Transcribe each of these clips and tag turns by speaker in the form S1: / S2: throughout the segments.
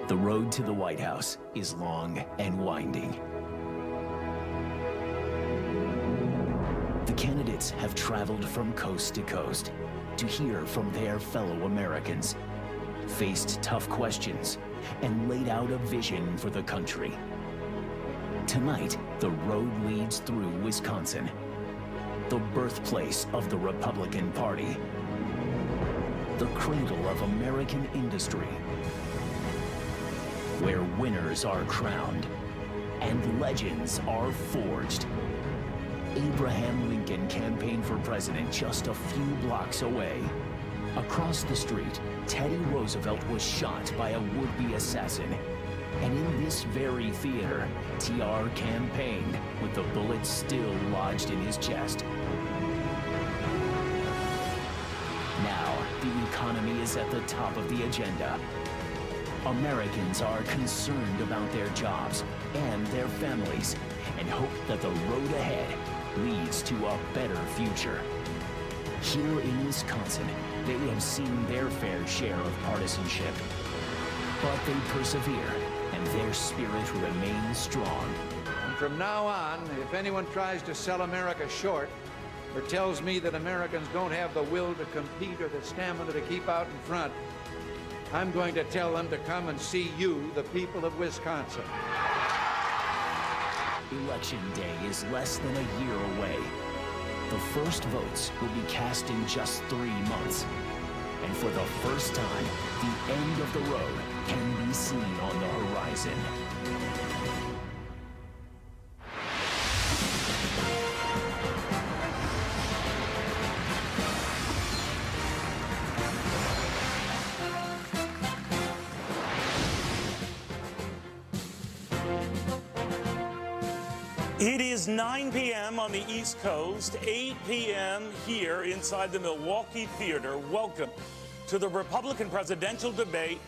S1: The road to the White House is long and winding. The candidates have traveled from coast to coast to hear from their fellow Americans, faced tough questions, and laid out a vision for the country. Tonight, the road leads through Wisconsin, the birthplace of the Republican Party, the cradle of American industry, where winners are crowned and legends are forged. Abraham Lincoln campaigned for president just a few blocks away. Across the street, Teddy Roosevelt was shot by a would-be assassin. And in this very theater, TR campaigned with the bullet still lodged in his chest. Now, the economy is at the top of the agenda. Americans are concerned about their jobs and their families and hope that the road ahead leads to a better future. Here in Wisconsin, they have seen their fair share of partisanship, but they persevere and their spirit remains strong.
S2: And from now on, if anyone tries to sell America short or tells me that Americans don't have the will to compete or the stamina to keep out in front, I'm going to tell them to come and see you, the people of Wisconsin.
S1: Election day is less than a year away. The first votes will be cast in just 3 months. And for the first time, the end of the road can be seen on the horizon.
S3: It is 9 p.m. on the East Coast, 8 p.m. here inside the Milwaukee Theater. Welcome to the Republican presidential debate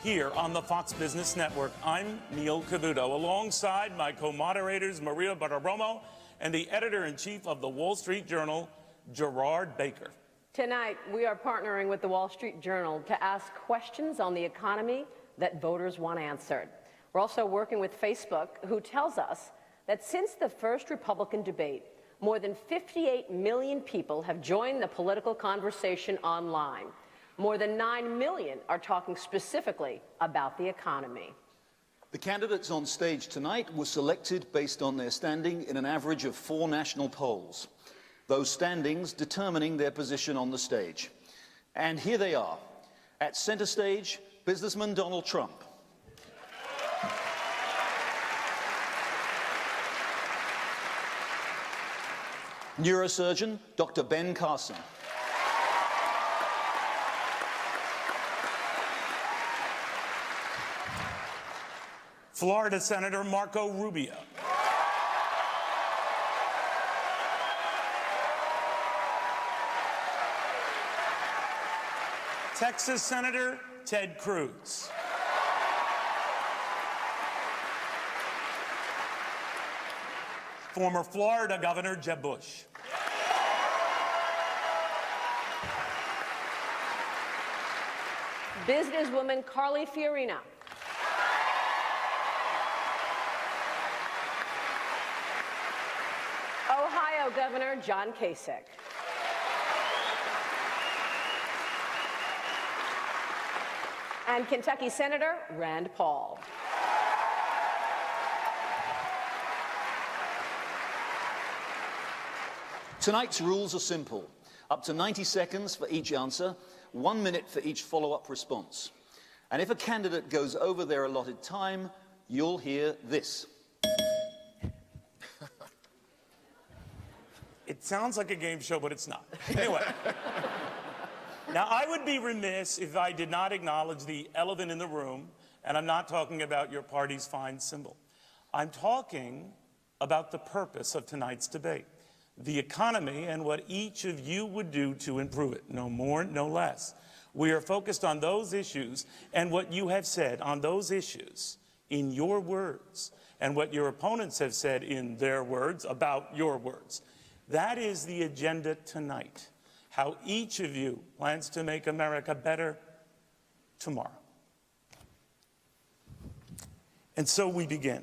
S3: here on the Fox Business Network. I'm Neil Cavuto, alongside my co-moderators Maria Bartiromo and the editor-in-chief of the Wall Street Journal, Gerard Baker.
S4: Tonight, we are partnering with the Wall Street Journal to ask questions on the economy that voters want answered. We're also working with Facebook, who tells us that since the first Republican debate, more than 58 million people have joined the political conversation online. More than 9 million are talking specifically about the economy.
S5: The candidates on stage tonight were selected based on their standing in an average of 4 national polls, those standings determining their position on the stage. And here they are. At center stage, businessman Donald Trump. Neurosurgeon Dr. Ben Carson.
S3: Florida Senator Marco Rubio. Texas Senator Ted Cruz. Former Florida Governor Jeb Bush.
S4: Businesswoman Carly Fiorina. Ohio Governor John Kasich. And Kentucky Senator Rand Paul.
S5: Tonight's rules are simple. Up to 90 seconds for each answer, 1 minute for each follow-up response. And if a candidate goes over their allotted time, you'll hear this.
S3: It sounds like a game show, but it's not. Anyway. Now, I would be remiss if I did not acknowledge the elephant in the room, and I'm not talking about your party's fine symbol. I'm talking about the purpose of tonight's debate. The economy and what each of you would do to improve it, no more, no less. We are focused on those issues and what you have said on those issues in your words and what your opponents have said in their words about your words. That is the agenda tonight, how each of you plans to make America better tomorrow. And so we begin.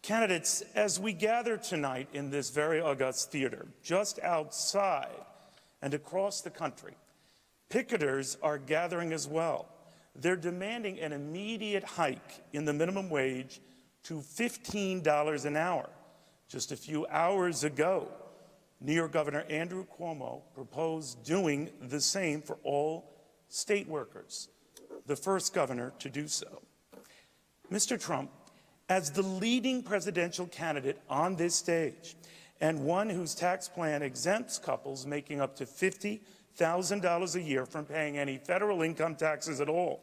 S3: Candidates, as we gather tonight in this very august theater, just outside and across the country, picketers are gathering as well. They're demanding an immediate hike in the minimum wage to $15 an hour. Just a few hours ago, New York Governor Andrew Cuomo proposed doing the same for all state workers, the first governor to do so. Mr. Trump, as the leading presidential candidate on this stage and one whose tax plan exempts couples making up to $50,000 a year from paying any federal income taxes at all,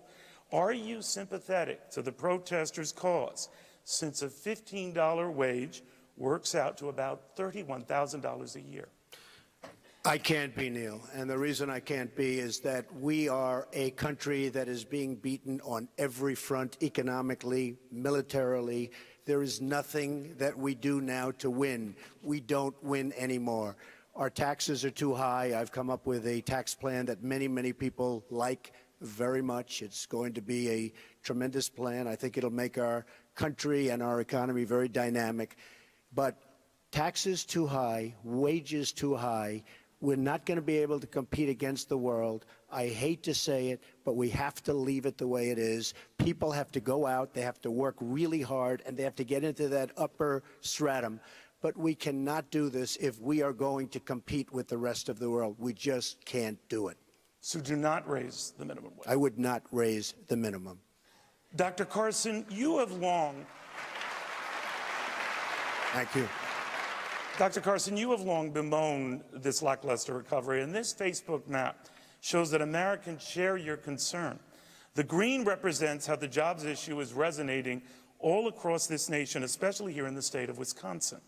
S3: are you sympathetic to the protesters' cause, since a $15 wage works out to about $31,000 a year?
S6: I can't be, Neil, and the reason I can't be is that we are a country that is being beaten on every front, economically, militarily. There is nothing that we do now to win. We don't win anymore. Our taxes are too high. I've come up with a tax plan that many, many people like very much. It's going to be a tremendous plan. I think it'll make our country and our economy very dynamic. But taxes too high, wages too high. We're not going to be able to compete against the world. I hate to say it, but we have to leave it the way it is. People have to go out, they have to work really hard, and they have to get into that upper stratum. But we cannot do this if we are going to compete with the rest of the world. We just can't do it.
S3: So do not raise the minimum wage.
S6: I would not raise the minimum.
S3: Dr. Carson, you have long...
S6: Thank you.
S3: Dr. Carson, you have long bemoaned this lackluster recovery, and this Facebook map shows that Americans share your concern. The green represents how the jobs issue is resonating all across this nation, especially here in the state of Wisconsin.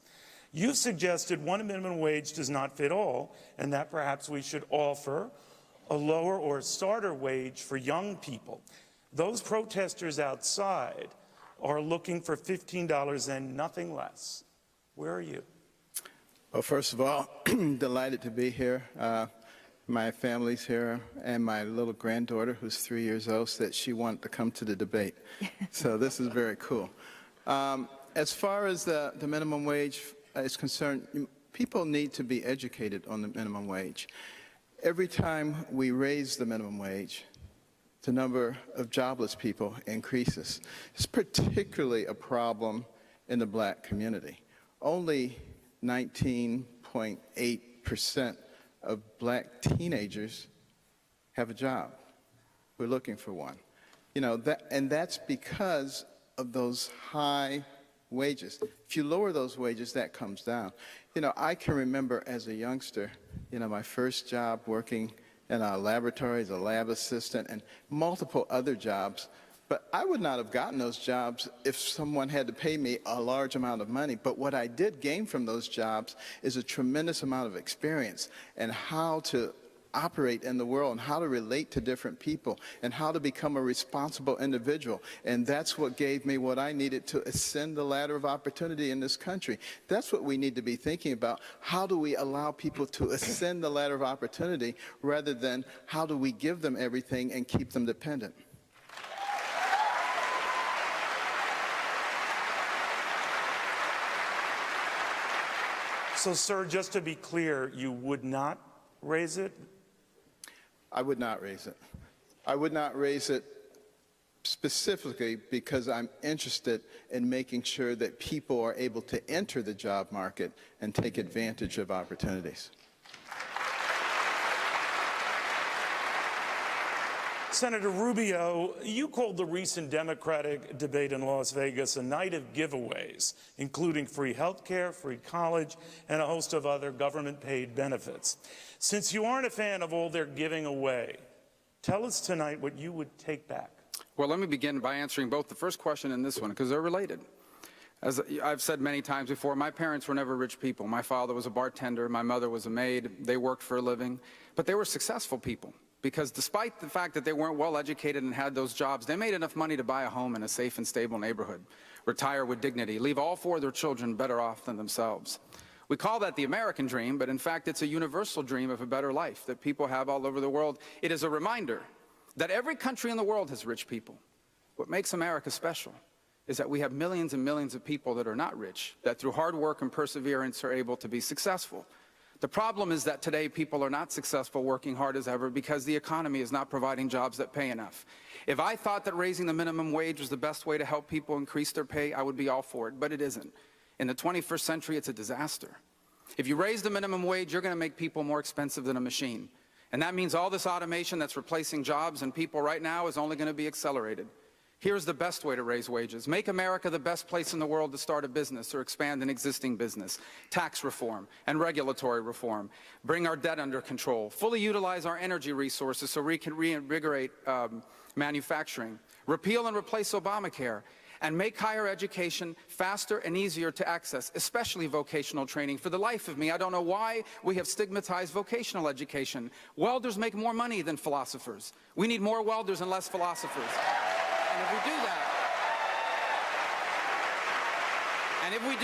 S3: You've suggested one minimum wage does not fit all, and that perhaps we should offer a lower or starter wage for young people. Those protesters outside are looking for $15 and nothing less. Where are you?
S7: Well, first of all, delighted to be here. My family's here, and my little granddaughter, who's 3 years old, said she wanted to come to the debate. So this is very cool. As far as the minimum wage is concerned, people need to be educated on the minimum wage. Every time we raise the minimum wage, the number of jobless people increases. It's particularly a problem in the black community. Only 19.8% of black teenagers have a job. We're looking for one. You know, that's because of those high wages. If you lower those wages, that comes down. You know, I can remember as a youngster, you know, my first job working in a laboratory as a lab assistant and multiple other jobs. But I would not have gotten those jobs if someone had to pay me a large amount of money. But what I did gain from those jobs is a tremendous amount of experience and how to operate in the world and how to relate to different people and how to become a responsible individual. And that's what gave me what I needed to ascend the ladder of opportunity in this country. That's what we need to be thinking about. How do we allow people to ascend the ladder of opportunity rather than how do we give them everything and keep them dependent?
S3: So, sir, just to be clear, you would not raise it?
S7: I would not raise it. I would not raise it specifically because I'm interested in making sure that people are able to enter the job market and take advantage of opportunities.
S3: Senator Rubio, you called the recent Democratic debate in Las Vegas a night of giveaways, including free health care, free college, and a host of other government-paid benefits. Since you aren't a fan of all they're giving away, tell us tonight what you would take back.
S8: Well, let me begin by answering both the first question and this one, because they're related. As I've said many times before, my parents were never rich people. My father was a bartender, my mother was a maid, they worked for a living, but they were successful people. Because despite the fact that they weren't well educated and had those jobs, they made enough money to buy a home in a safe and stable neighborhood, retire with dignity, leave all four of their children better off than themselves. We call that the American dream, but in fact it's a universal dream of a better life that people have all over the world. It is a reminder that every country in the world has rich people. What makes America special is that we have millions and millions of people that are not rich, that through hard work and perseverance are able to be successful. The problem is that today people are not successful working hard as ever because the economy is not providing jobs that pay enough. If I thought that raising the minimum wage was the best way to help people increase their pay, I would be all for it, but it isn't. In the 21st century, it's a disaster. If you raise the minimum wage, you're going to make people more expensive than a machine. And that means all this automation that's replacing jobs and people right now is only going to be accelerated. Here's the best way to raise wages. Make America the best place in the world to start a business or expand an existing business. Tax reform and regulatory reform. Bring our debt under control. Fully utilize our energy resources so we can reinvigorate manufacturing. Repeal and replace Obamacare. And make higher education faster and easier to access, especially vocational training. For the life of me, I don't know why we have stigmatized vocational education. Welders make more money than philosophers. We need more welders and less philosophers. And if we do that, and if we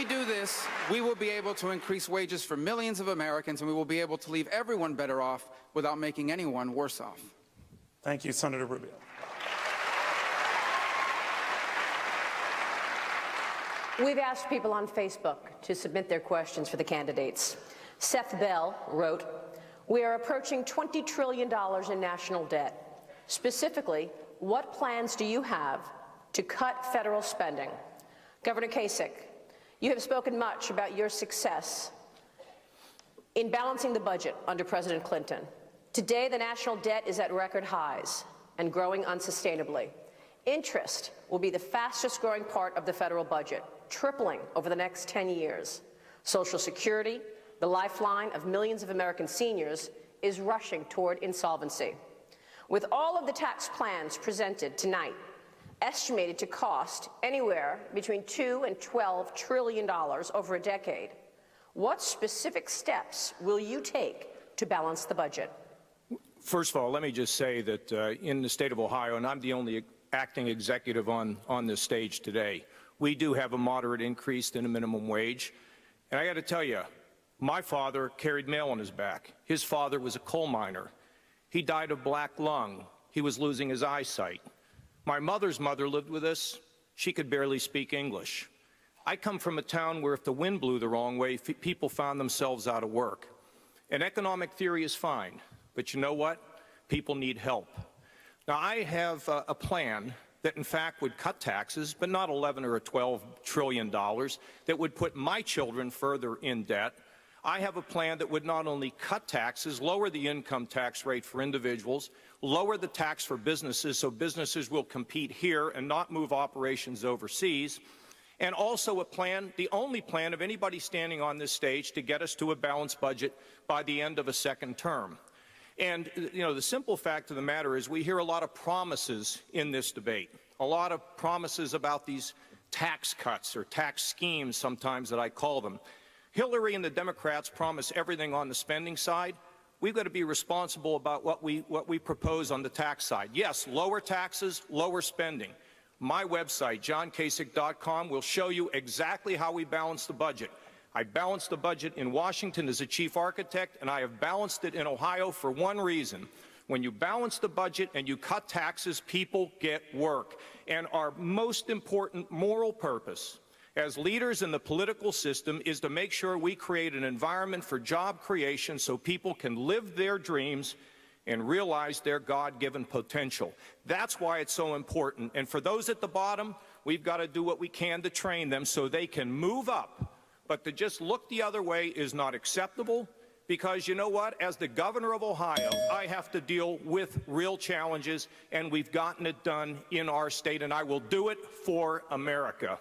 S8: do this, we will be able to increase wages for millions of Americans, and we will be able to leave everyone better off without making anyone worse off.
S3: Thank you, Senator Rubio.
S4: We've asked people on Facebook to submit their questions for the candidates. Seth Bell wrote, "We are approaching $20 trillion in national debt. Specifically, what plans do you have to cut federal spending?" Governor Kasich, you have spoken much about your success in balancing the budget under President Clinton. Today, the national debt is at record highs and growing unsustainably. Interest will be the fastest growing part of the federal budget, tripling over the next 10 years. Social Security, the lifeline of millions of American seniors, is rushing toward insolvency. With all of the tax plans presented tonight, estimated to cost anywhere between $2 and $12 trillion over a decade, what specific steps will you take to balance the budget?
S9: First of all, let me just say that in the state of Ohio, and I'm the only acting executive on this stage today, we do have a moderate increase in the minimum wage. And I got to tell you, my father carried mail on his back. His father was a coal miner. He died of black lung. He was losing his eyesight. My mother's mother lived with us. She could barely speak English. I come from a town where if the wind blew the wrong way, people found themselves out of work. And economic theory is fine, but you know what? People need help. Now, I have a plan that, in fact, would cut taxes, but not $11 or $12 trillion, that would put my children further in debt. I have a plan that would not only cut taxes, lower the income tax rate for individuals, lower the tax for businesses so businesses will compete here and not move operations overseas, and also a plan, the only plan of anybody standing on this stage, to get us to a balanced budget by the end of a second term. And, you know, the simple fact of the matter is we hear a lot of promises in this debate, a lot of promises about these tax cuts or tax schemes sometimes that I call them. Hillary and the Democrats promise everything on the spending side. We've got to be responsible about what we propose on the tax side. Yes, lower taxes, lower spending. My website, johnkasich.com, will show you exactly how we balance the budget. I balanced the budget in Washington as a chief architect, and I have balanced it in Ohio for one reason. When you balance the budget and you cut taxes, people get work. And our most important moral purpose as leaders in the political system is to make sure we create an environment for job creation so people can live their dreams and realize their God-given potential. That's why it's so important. And for those at the bottom, we've got to do what we can to train them so they can move up. But to just look the other way is not acceptable, because you know what? As the governor of Ohio, I have to deal with real challenges, and we've gotten it done in our state, and I will do it for America.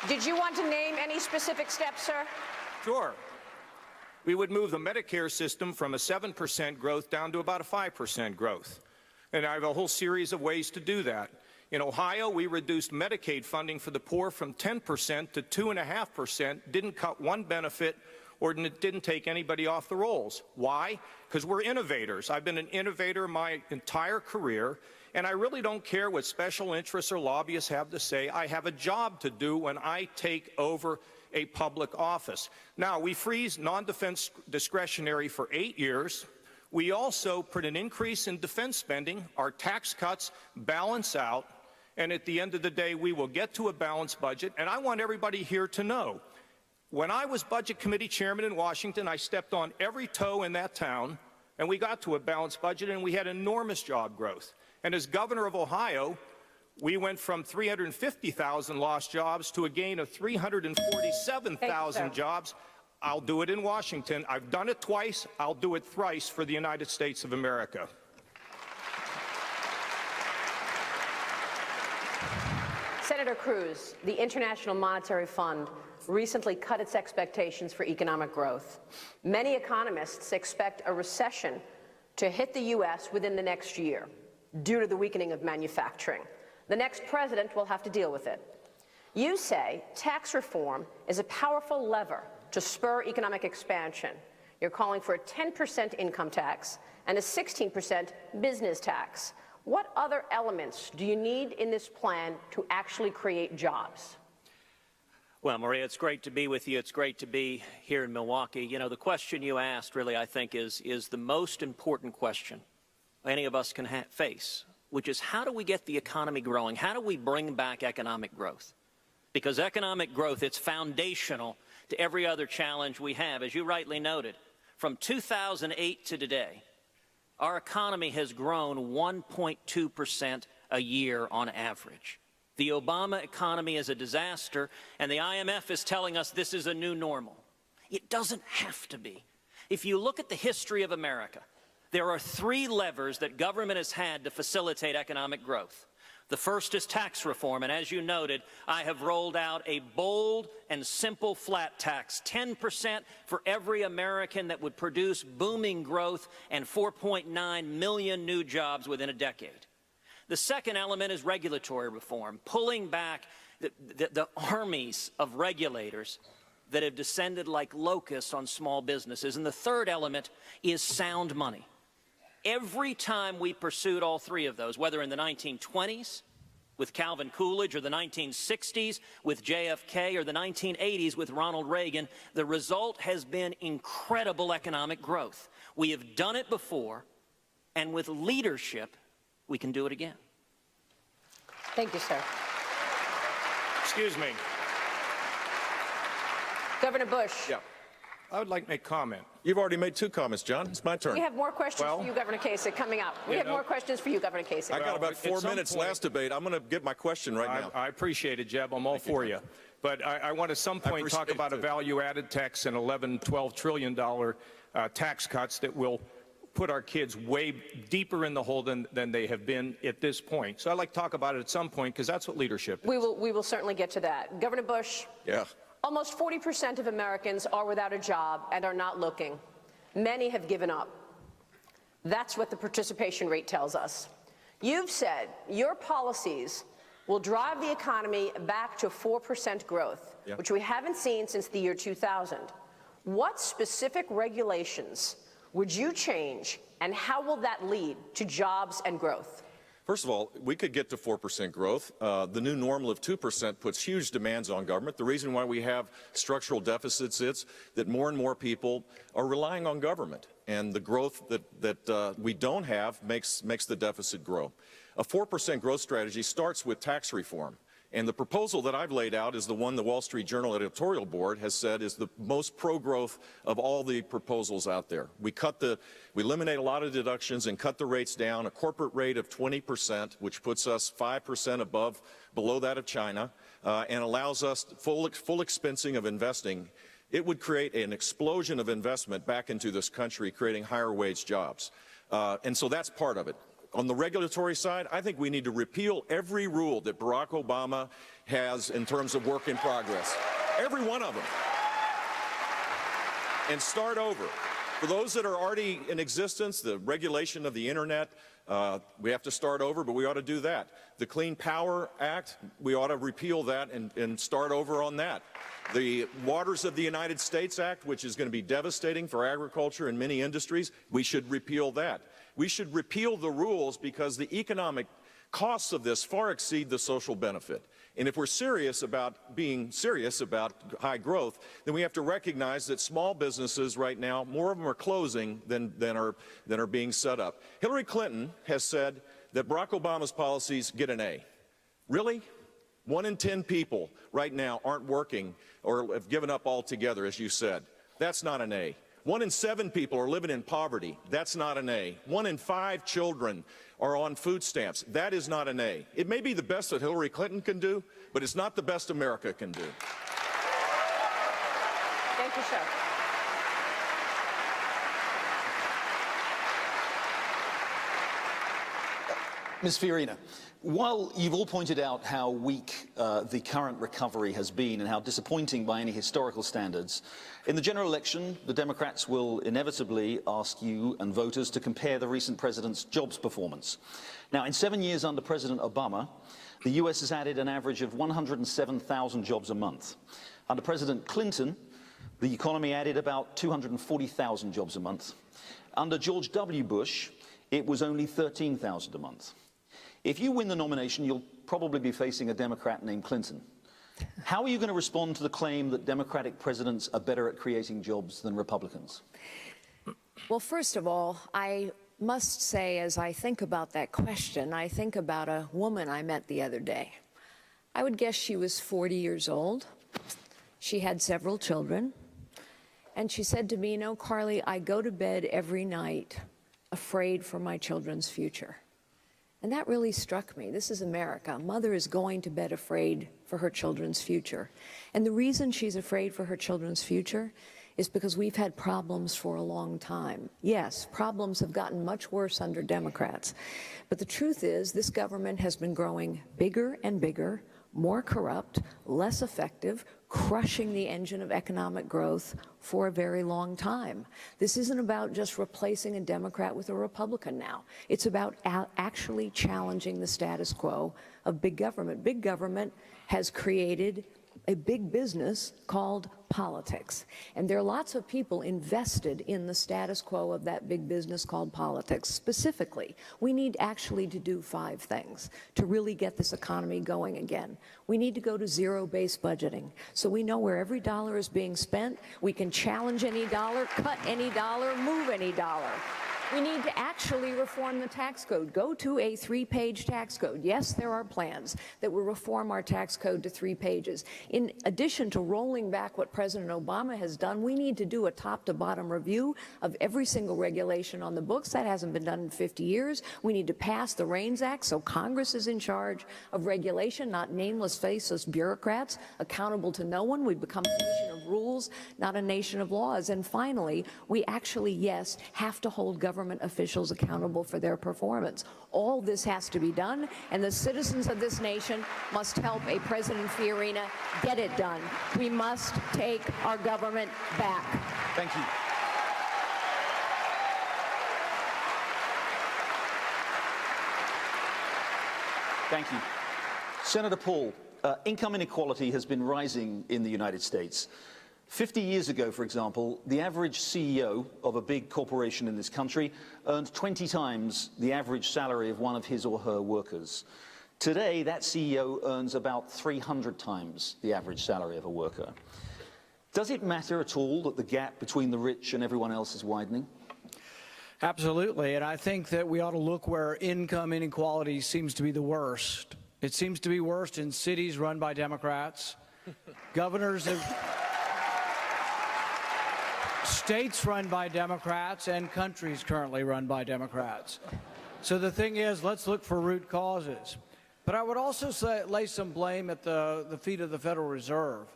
S4: Did you want to name any specific steps, sir?
S9: Sure. We would move the Medicare system from a 7% growth down to about a 5% growth. And I have a whole series of ways to do that. In Ohio, we reduced Medicaid funding for the poor from 10% to 2.5%, didn't cut one benefit, or didn't take anybody off the rolls. Why? Because we're innovators. I've been an innovator my entire career, and I really don't care what special interests or lobbyists have to say. I have a job to do when I take over a public office. Now, we freeze non-defense discretionary for 8 years. We also put an increase in defense spending. Our tax cuts balance out. And at the end of the day, we will get to a balanced budget. And I want everybody here to know, when I was Budget Committee Chairman in Washington, I stepped on every toe in that town, and we got to a balanced budget, and we had enormous job growth. And as governor of Ohio, we went from 350,000 lost jobs to a gain of 347,000 jobs. I'll do it in Washington. I've done it twice. I'll do it thrice for the United States of America.
S4: Senator Cruz, the International Monetary Fund recently cut its expectations for economic growth. Many economists expect a recession to hit the U.S. within the next year due to the weakening of manufacturing. The next president will have to deal with it. You say tax reform is a powerful lever to spur economic expansion. You're calling for a 10% income tax and a 16% business tax. What other elements do you need in this plan to actually create jobs?
S10: Well, Maria, it's great to be with you. It's great to be here in Milwaukee. You know, the question you asked really, I think, is the most important question any of us can face, which is how do we get the economy growing? How do we bring back economic growth? Because economic growth, it's foundational to every other challenge we have. As you rightly noted, from 2008 to today, our economy has grown 1.2% a year on average. The Obama economy is a disaster, and the IMF is telling us this is a new normal. It doesn't have to be. If you look at the history of America, there are three levers that government has had to facilitate economic growth. The first is tax reform, and as you noted, I have rolled out a bold and simple flat tax, 10% for every American that would produce booming growth and 4.9 million new jobs within a decade. The second element is regulatory reform, pulling back the armies of regulators that have descended like locusts on small businesses. And the third element is sound money. Every time we pursued all three of those, whether in the 1920s with Calvin Coolidge or the 1960s with JFK or the 1980s with Ronald Reagan, the result has been incredible economic growth. We have done it before, and with leadership, we can do it again.
S4: Thank you, sir.
S9: Excuse me.
S4: Governor Bush.
S11: Yeah.
S9: I would like to make a comment.
S11: You've already made two comments, John. It's my turn.
S4: We have more questions for you, Governor Kasich, coming up. We have more questions for you, Governor Kasich.
S11: I got about 4 minutes last debate. I'm going to get my question right now.
S9: I appreciate it, Jeb. I'm all for you. But I want at some point talk about a value-added tax and $11-12 trillion tax cuts that will put our kids way deeper in the hole than they have been at this point. So I'd like to talk about it at some point because that's what leadership is.
S4: We will certainly get to that. Governor Bush.
S11: Yeah.
S4: Almost 40% of Americans are without a job and are not looking. Many have given up. That's what the participation rate tells us. You've said your policies will drive the economy back to 4% growth, which we haven't seen since the year 2000. What specific regulations would you change, and how will that lead to jobs and growth?
S11: First of all, we could get to 4% growth. The new normal of 2% puts huge demands on government. The reason why we have structural deficits is that more and more people are relying on government, and the growth that we don't have makes the deficit grow. A 4% growth strategy starts with tax reform. And the proposal that I've laid out is the one the Wall Street Journal editorial board has said is the most pro-growth of all the proposals out there. We eliminate a lot of deductions and cut the rates down, a corporate rate of 20%, which puts us 5% below that of China, and allows us full expensing of investing. It would create an explosion of investment back into this country, creating higher wage jobs. And so that's part of it. On the regulatory side, I think we need to repeal every rule that Barack Obama has in terms of work in progress. Every one of them. And start over. For those that are already in existence, the regulation of the Internet, we have to start over, but we ought to do that. The Clean Power Act, we ought to repeal that and start over on that. The Waters of the United States Act, which is going to be devastating for agriculture and many industries, we should repeal that. We should repeal the rules because the economic costs of this far exceed the social benefit. And if we're serious about being serious about high growth, then we have to recognize that small businesses right now, more of them are closing than are being set up. Hillary Clinton has said that Barack Obama's policies get an A. Really? 1 in 10 people right now aren't working or have given up altogether, as you said. That's not an A. 1 in 7 people are living in poverty. That's not an A. 1 in 5 children are on food stamps. That is not an A. It may be the best that Hillary Clinton can do, but it's not the best America can do.
S4: Thank you, sir.
S5: Ms. Fiorina, while you've all pointed out how weak the current recovery has been and how disappointing by any historical standards, in the general election, the Democrats will inevitably ask you and voters to compare the recent president's jobs performance. Now, in 7 years under President Obama, the U.S. has added an average of 107,000 jobs a month. Under President Clinton, the economy added about 240,000 jobs a month. Under George W. Bush, it was only 13,000 a month. If you win the nomination, you'll probably be facing a Democrat named Clinton. How are you going to respond to the claim that Democratic presidents are better at creating jobs than Republicans?
S12: Well, first of all, I must say, as I think about that question, I think about a woman I met the other day. I would guess she was 40 years old. She had several children. And she said to me, "You know, Carly, I go to bed every night afraid for my children's future." And that really struck me. This is America. A mother is going to bed afraid for her children's future. And the reason she's afraid for her children's future is because we've had problems for a long time. Yes, problems have gotten much worse under Democrats. But the truth is, this government has been growing bigger and bigger, more corrupt, less effective, crushing the engine of economic growth for a very long time. This isn't about just replacing a Democrat with a Republican now. It's about actually challenging the status quo of big government. Big government has created a big business called politics. And there are lots of people invested in the status quo of that big business called politics. Specifically, we need actually to do 5 things to really get this economy going again. We need to go to zero-based budgeting, so we know where every dollar is being spent. We can challenge any dollar, cut any dollar, move any dollar. We need to actually reform the tax code. Go to a 3-page tax code. Yes, there are plans that will reform our tax code to 3 pages. In addition to rolling back what President Obama has done, we need to do a top-to-bottom review of every single regulation on the books. That hasn't been done in 50 years. We need to pass the REINS Act so Congress is in charge of regulation, not nameless, faceless bureaucrats accountable to no one. We become a nation of rules, not a nation of laws. And finally, we actually, yes, have to hold government officials accountable for their performance. All this has to be done, and the citizens of this nation must help a President Fiorina get it done. We must take our government back.
S5: Thank you. Thank you. Senator Paul, income inequality has been rising in the United States. 50 years ago, for example, the average CEO of a big corporation in this country earned 20 times the average salary of one of his or her workers. Today, that CEO earns about 300 times the average salary of a worker. Does it matter at all that the gap between the rich and everyone else is widening?
S13: Absolutely, and I think that we ought to look where income inequality seems to be the worst. It seems to be worst in cities run by Democrats, governors of states run by Democrats, and countries currently run by Democrats. So the thing is, let's look for root causes. But I would also lay some blame at the feet of the Federal Reserve.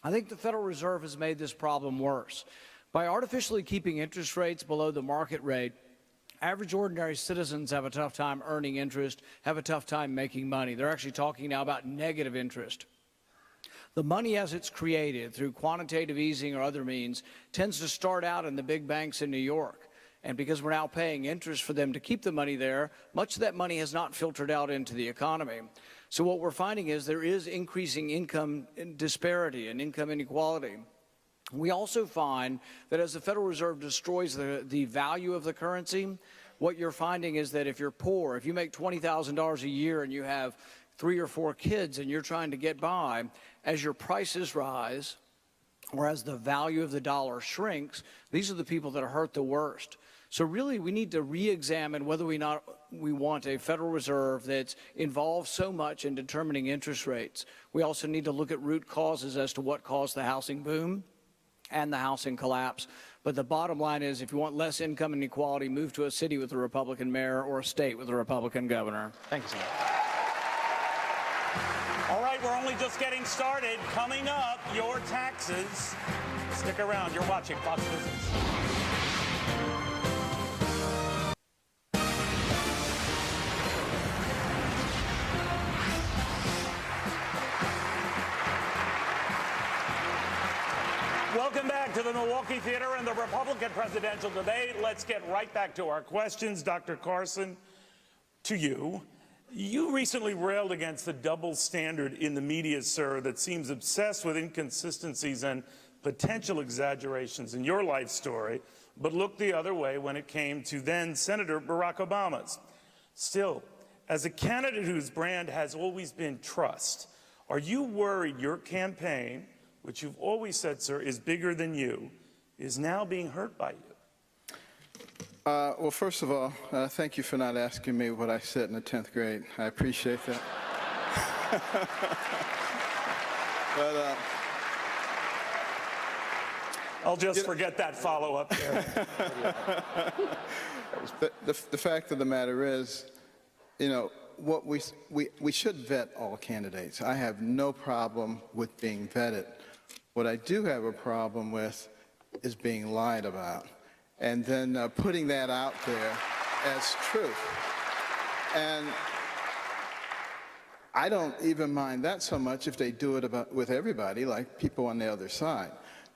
S13: I think the Federal Reserve has made this problem worse. By artificially keeping interest rates below the market rate, average ordinary citizens have a tough time earning interest, have a tough time making money. They're actually talking now about negative interest. The money as it's created through quantitative easing or other means tends to start out in the big banks in New York. And because we're now paying interest for them to keep the money there, much of that money has not filtered out into the economy. So what we're finding is there is increasing income disparity and income inequality. We also find that as the Federal Reserve destroys the value of the currency, what you're finding is that if you're poor, if you make $20,000 a year and you have 3 or 4 kids and you're trying to get by, as your prices rise or as the value of the dollar shrinks, these are the people that are hurt the worst. So really, we need to re-examine whether we want a Federal Reserve that's involved so much in determining interest rates. We also need to look at root causes as to what caused the housing boom and the housing collapse. But the bottom line is, if you want less income inequality, move to a city with a Republican mayor or a state with a Republican governor.
S10: Thank you, Senator.
S3: All right, we're only just getting started. Coming up, your taxes. Stick around. You're watching Fox Business. Welcome back to the Milwaukee Theater and the Republican presidential debate. Let's get right back to our questions. Dr. Carson, to you. You recently railed against the double standard in the media, sir, that seems obsessed with inconsistencies and potential exaggerations in your life story, but looked the other way when it came to then Senator Barack Obama's. Still, as a candidate whose brand has always been trust, are you worried your campaign, which you've always said, sir, is bigger than you, is now being hurt by you?
S7: Well, first of all, thank you for not asking me what I said in the 10th grade. I appreciate that.
S3: I'll just forget that follow-up there.
S7: The fact of the matter is, you know, we should vet all candidates. I have no problem with being vetted. What I do have a problem with is being lied about, and then putting that out there as truth. And I don't even mind that so much if they do it with everybody, like people on the other side.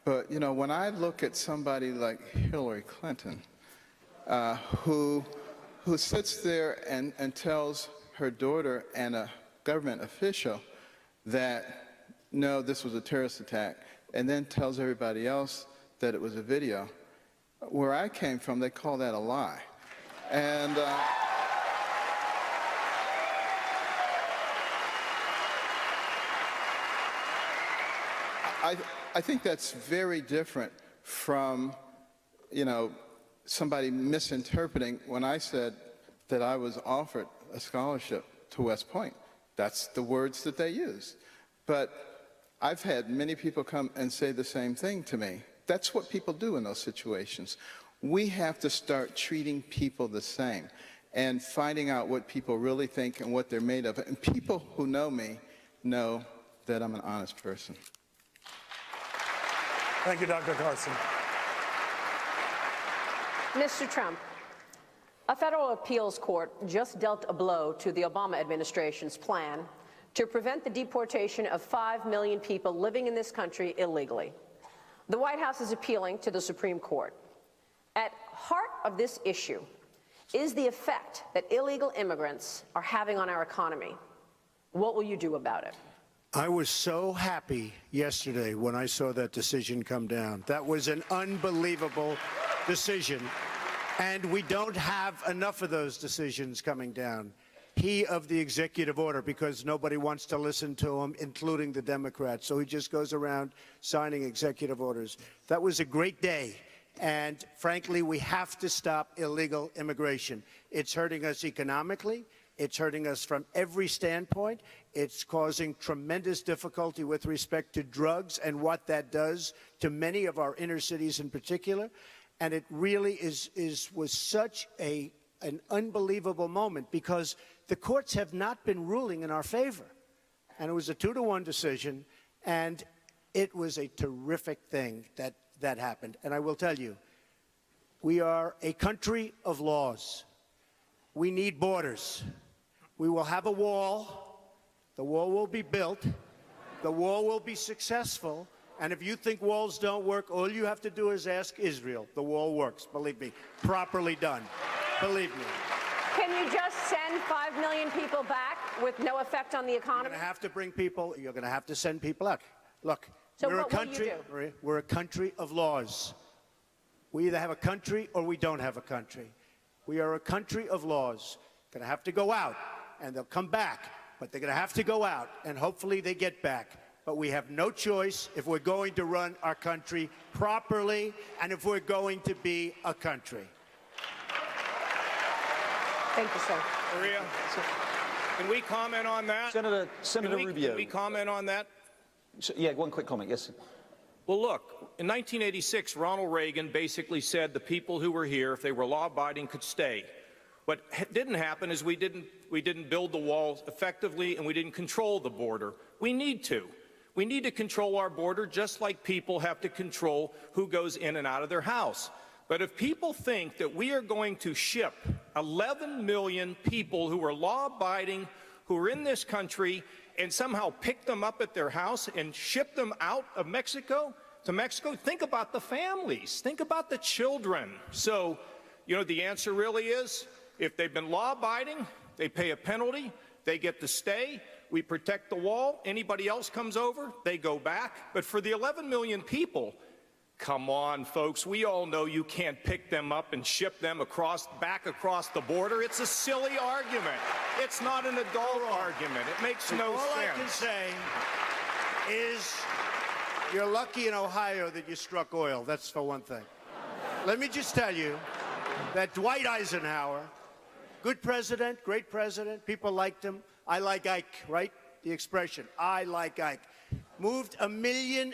S7: But, you know, when I look at somebody like Hillary Clinton, who sits there and tells her daughter and a government official that, no, this was a terrorist attack, and then tells everybody else that it was a video, where I came from, they call that a lie. And I think that's very different from, you know, somebody misinterpreting when I said that I was offered a scholarship to West Point. That's the words that they use. But I've had many people come and say the same thing to me. That's what people do in those situations. We have to start treating people the same and finding out what people really think and what they're made of. And people who know me know that I'm an honest person.
S3: Thank you, Dr. Carson.
S4: Mr. Trump, a federal appeals court just dealt a blow to the Obama administration's plan to prevent the deportation of 5 million people living in this country illegally. The White House is appealing to the Supreme Court. At heart of this issue is the effect that illegal immigrants are having on our economy. What will you do about it?
S6: I was so happy yesterday when I saw that decision come down. That was an unbelievable decision, and we don't have enough of those decisions coming down. He of the executive order, because nobody wants to listen to him, including the Democrats. So he just goes around signing executive orders. That was a great day. And frankly, we have to stop illegal immigration. It's hurting us economically. It's hurting us from every standpoint. It's causing tremendous difficulty with respect to drugs and what that does to many of our inner cities in particular. And it really was such an unbelievable moment, because the courts have not been ruling in our favor. And it was a 2-to-1 decision, and it was a terrific thing that happened. And I will tell you, we are a country of laws. We need borders. We will have a wall. The wall will be built. The wall will be successful. And if you think walls don't work, all you have to do is ask Israel. The wall works, believe me, properly done. Believe me.
S4: Can you just send 5 million people back with no effect on the economy?
S6: You're going to have to bring people. You're going to have to send people out. Look,
S4: so
S6: we're
S4: what
S6: a country.
S4: will you do?
S6: Maria, we're a country of laws. We either have a country or we don't have a country. We are a country of laws. Going to have to go out, and they'll come back. but they're going to have to go out, and hopefully they get back. But we have no choice if we're going to run our country properly and if we're going to be a country.
S4: Thank you, sir.
S9: Maria, can we comment on that?
S5: Senator Rubio.
S9: Can we comment on that?
S5: Yeah, one quick comment, yes.
S9: Well, look, in 1986, Ronald Reagan basically said the people who were here, if they were law-abiding, could stay. What didn't happen is we didn't build the walls effectively, and we didn't control the border. We need to. We need to control our border just like people have to control who goes in and out of their house. But if people think that we are going to ship 11 million people who are law-abiding, who are in this country, and somehow pick them up at their house and ship them out of Mexico to Mexico, think about the families. Think about the children. So, you know, the answer really is, if they've been law-abiding, they pay a penalty, they get to stay, we protect the wall, anybody else comes over, they go back. But for the 11 million people, come on, folks, we all know you can't pick them up and ship them back across the border. It's a silly argument. It's not an adult argument. It makes no sense.
S6: All I can say is you're lucky in Ohio that you struck oil. That's for one thing. Let me just tell you that Dwight Eisenhower, good president, great president, people liked him. I like Ike, right? The expression, I like Ike. Moved 1.5 million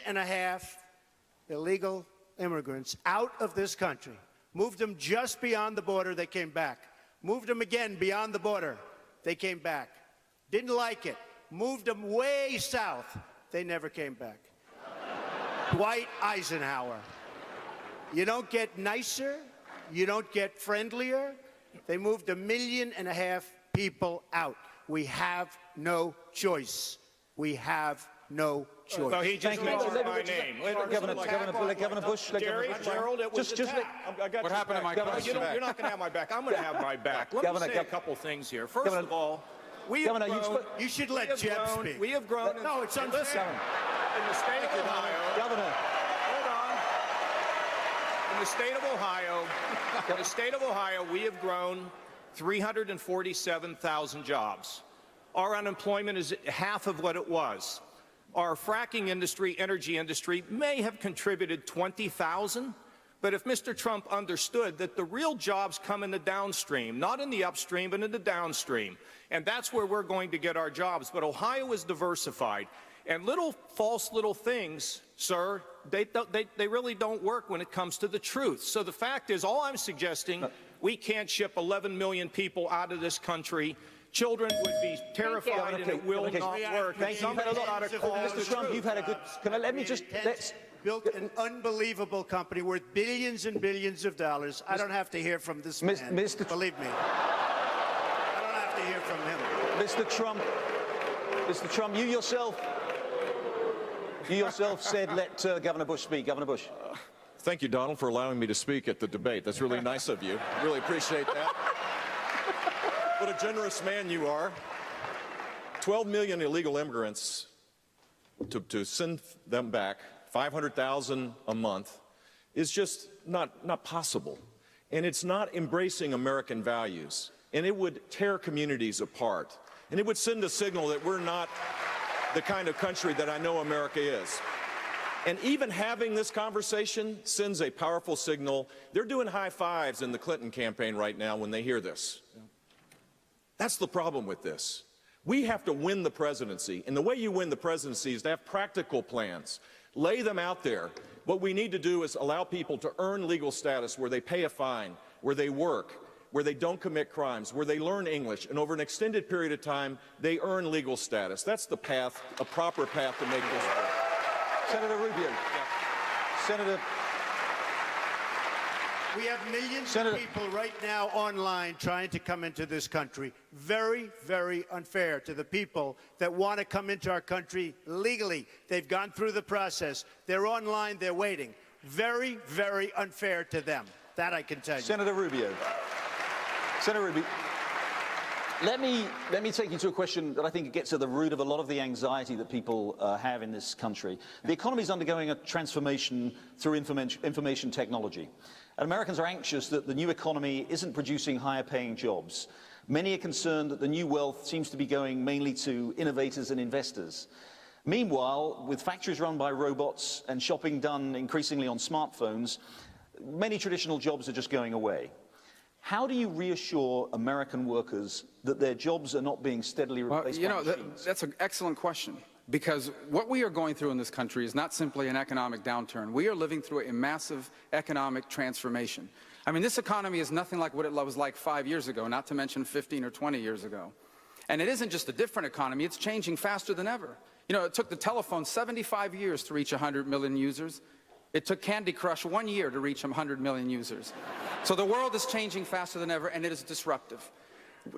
S6: illegal immigrants out of this country. Moved them just beyond the border, they came back. Moved them again beyond the border, they came back. Didn't like it. Moved them way south, they never came back. Dwight Eisenhower. You don't get nicer, you don't get friendlier. They moved 1.5 million people out. We have no choice. We have no choice.
S9: No, he just mentioned my name.
S5: Governor Bush.
S9: Gerald, it was
S8: what happened to my question?
S9: You're not going to have my back. I'm going to have my back. Let me say a couple things here. First of all, we have grown.
S6: You should let Jeb speak.
S9: We have grown.
S6: No, it's unfair.
S9: Listen, in the state of Ohio.
S5: Governor.
S9: Hold on. In the state of Ohio, we have grown 347,000 jobs. Our unemployment is half of what it was. Our fracking industry, energy industry, may have contributed 20,000, but if Mr. Trump understood that the real jobs come in the downstream, not in the upstream, but in the downstream, and that's where we're going to get our jobs. But Ohio is diversified, and false little things, sir, they really don't work when it comes to the truth. So the fact is, all I'm suggesting, we can't ship 11 million people out of this country. Children would be terrified, and it will not work.
S5: Thank you. Mr. Trump, you've had a good. Let's
S6: built an unbelievable company worth billions and billions of dollars. I don't have to hear from this man. Believe me. I don't have to hear from him.
S5: Mr. Trump, you yourself said let Governor Bush speak. Governor Bush.
S11: Thank you, Donald, for allowing me to speak at the debate. That's really nice of you. Really appreciate that. What a generous man you are. 12 million illegal immigrants, to send them back, 500,000 a month, is just not possible. And it's not embracing American values. And it would tear communities apart. And it would send a signal that we're not the kind of country that I know America is. And even having this conversation sends a powerful signal. They're doing high fives in the Clinton campaign right now when they hear this. That's the problem with this. We have to win the presidency, and the way you win the presidency is to have practical plans. Lay them out there. What we need to do is allow people to earn legal status where they pay a fine, where they work, where they don't commit crimes, where they learn English, and over an extended period of time, they earn legal status. That's the path, a proper path to make this work.
S5: Senator Rubio. Senator.
S6: We have millions of people right now online trying to come into this country. Very, very unfair to the people that want to come into our country legally. They've gone through the process. They're online. They're waiting. Very, very unfair to them. That I can tell you.
S5: Senator Rubio. Senator Rubio. Let me take you to a question that I think gets at the root of a lot of the anxiety that people have in this country. The economy is undergoing a transformation through information technology. And Americans are anxious that the new economy isn't producing higher paying jobs. Many are concerned that the new wealth seems to be going mainly to innovators and investors. Meanwhile, with factories run by robots and shopping done increasingly on smartphones, many traditional jobs are just going away. How do you reassure American workers that their jobs are not being steadily replaced by machines?
S8: That's an excellent question, because what we are going through in this country is not simply an economic downturn. We are living through a massive economic transformation. I mean, this economy is nothing like what it was like 5 years ago, not to mention 15 or 20 years ago. And it isn't just a different economy, it's changing faster than ever. You know, it took the telephone 75 years to reach 100 million users. It took Candy Crush 1 year to reach 100 million users. So the world is changing faster than ever, and it is disruptive.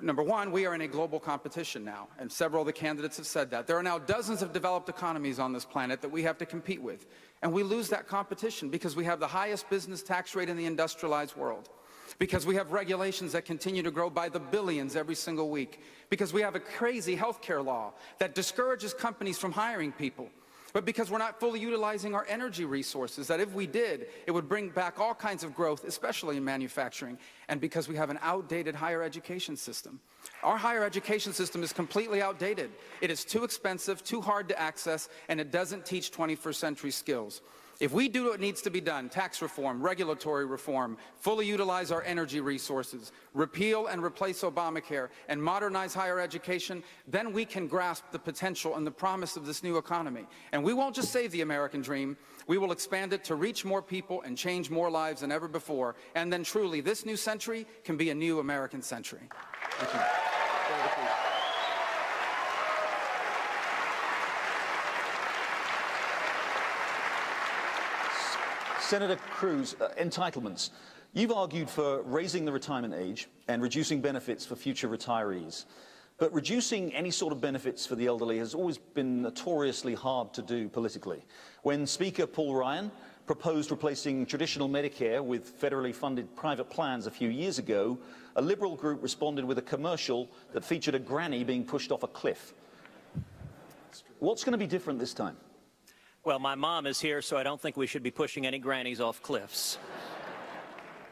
S8: Number one, we are in a global competition now, and several of the candidates have said that. There are now dozens of developed economies on this planet that we have to compete with, and we lose that competition because we have the highest business tax rate in the industrialized world, because we have regulations that continue to grow by the billions every single week, because we have a crazy healthcare law that discourages companies from hiring people, but because we're not fully utilizing our energy resources, that if we did, it would bring back all kinds of growth, especially in manufacturing, and because we have an outdated higher education system. Our higher education system is completely outdated. It is too expensive, too hard to access, and it doesn't teach 21st century skills. If we do what needs to be done, tax reform, regulatory reform, fully utilize our energy resources, repeal and replace Obamacare, and modernize higher education, then we can grasp the potential and the promise of this new economy. And we won't just save the American dream, we will expand it to reach more people and change more lives than ever before. And then truly, this new century can be a new American century. Thank you.
S5: Senator Cruz, entitlements. You've argued for raising the retirement age and reducing benefits for future retirees. But reducing any sort of benefits for the elderly has always been notoriously hard to do politically. When Speaker Paul Ryan proposed replacing traditional Medicare with federally funded private plans a few years ago, a Liberal group responded with a commercial that featured a granny being pushed off a cliff. What's going to be different this time?
S10: Well, my mom is here, so I don't think we should be pushing any grannies off cliffs.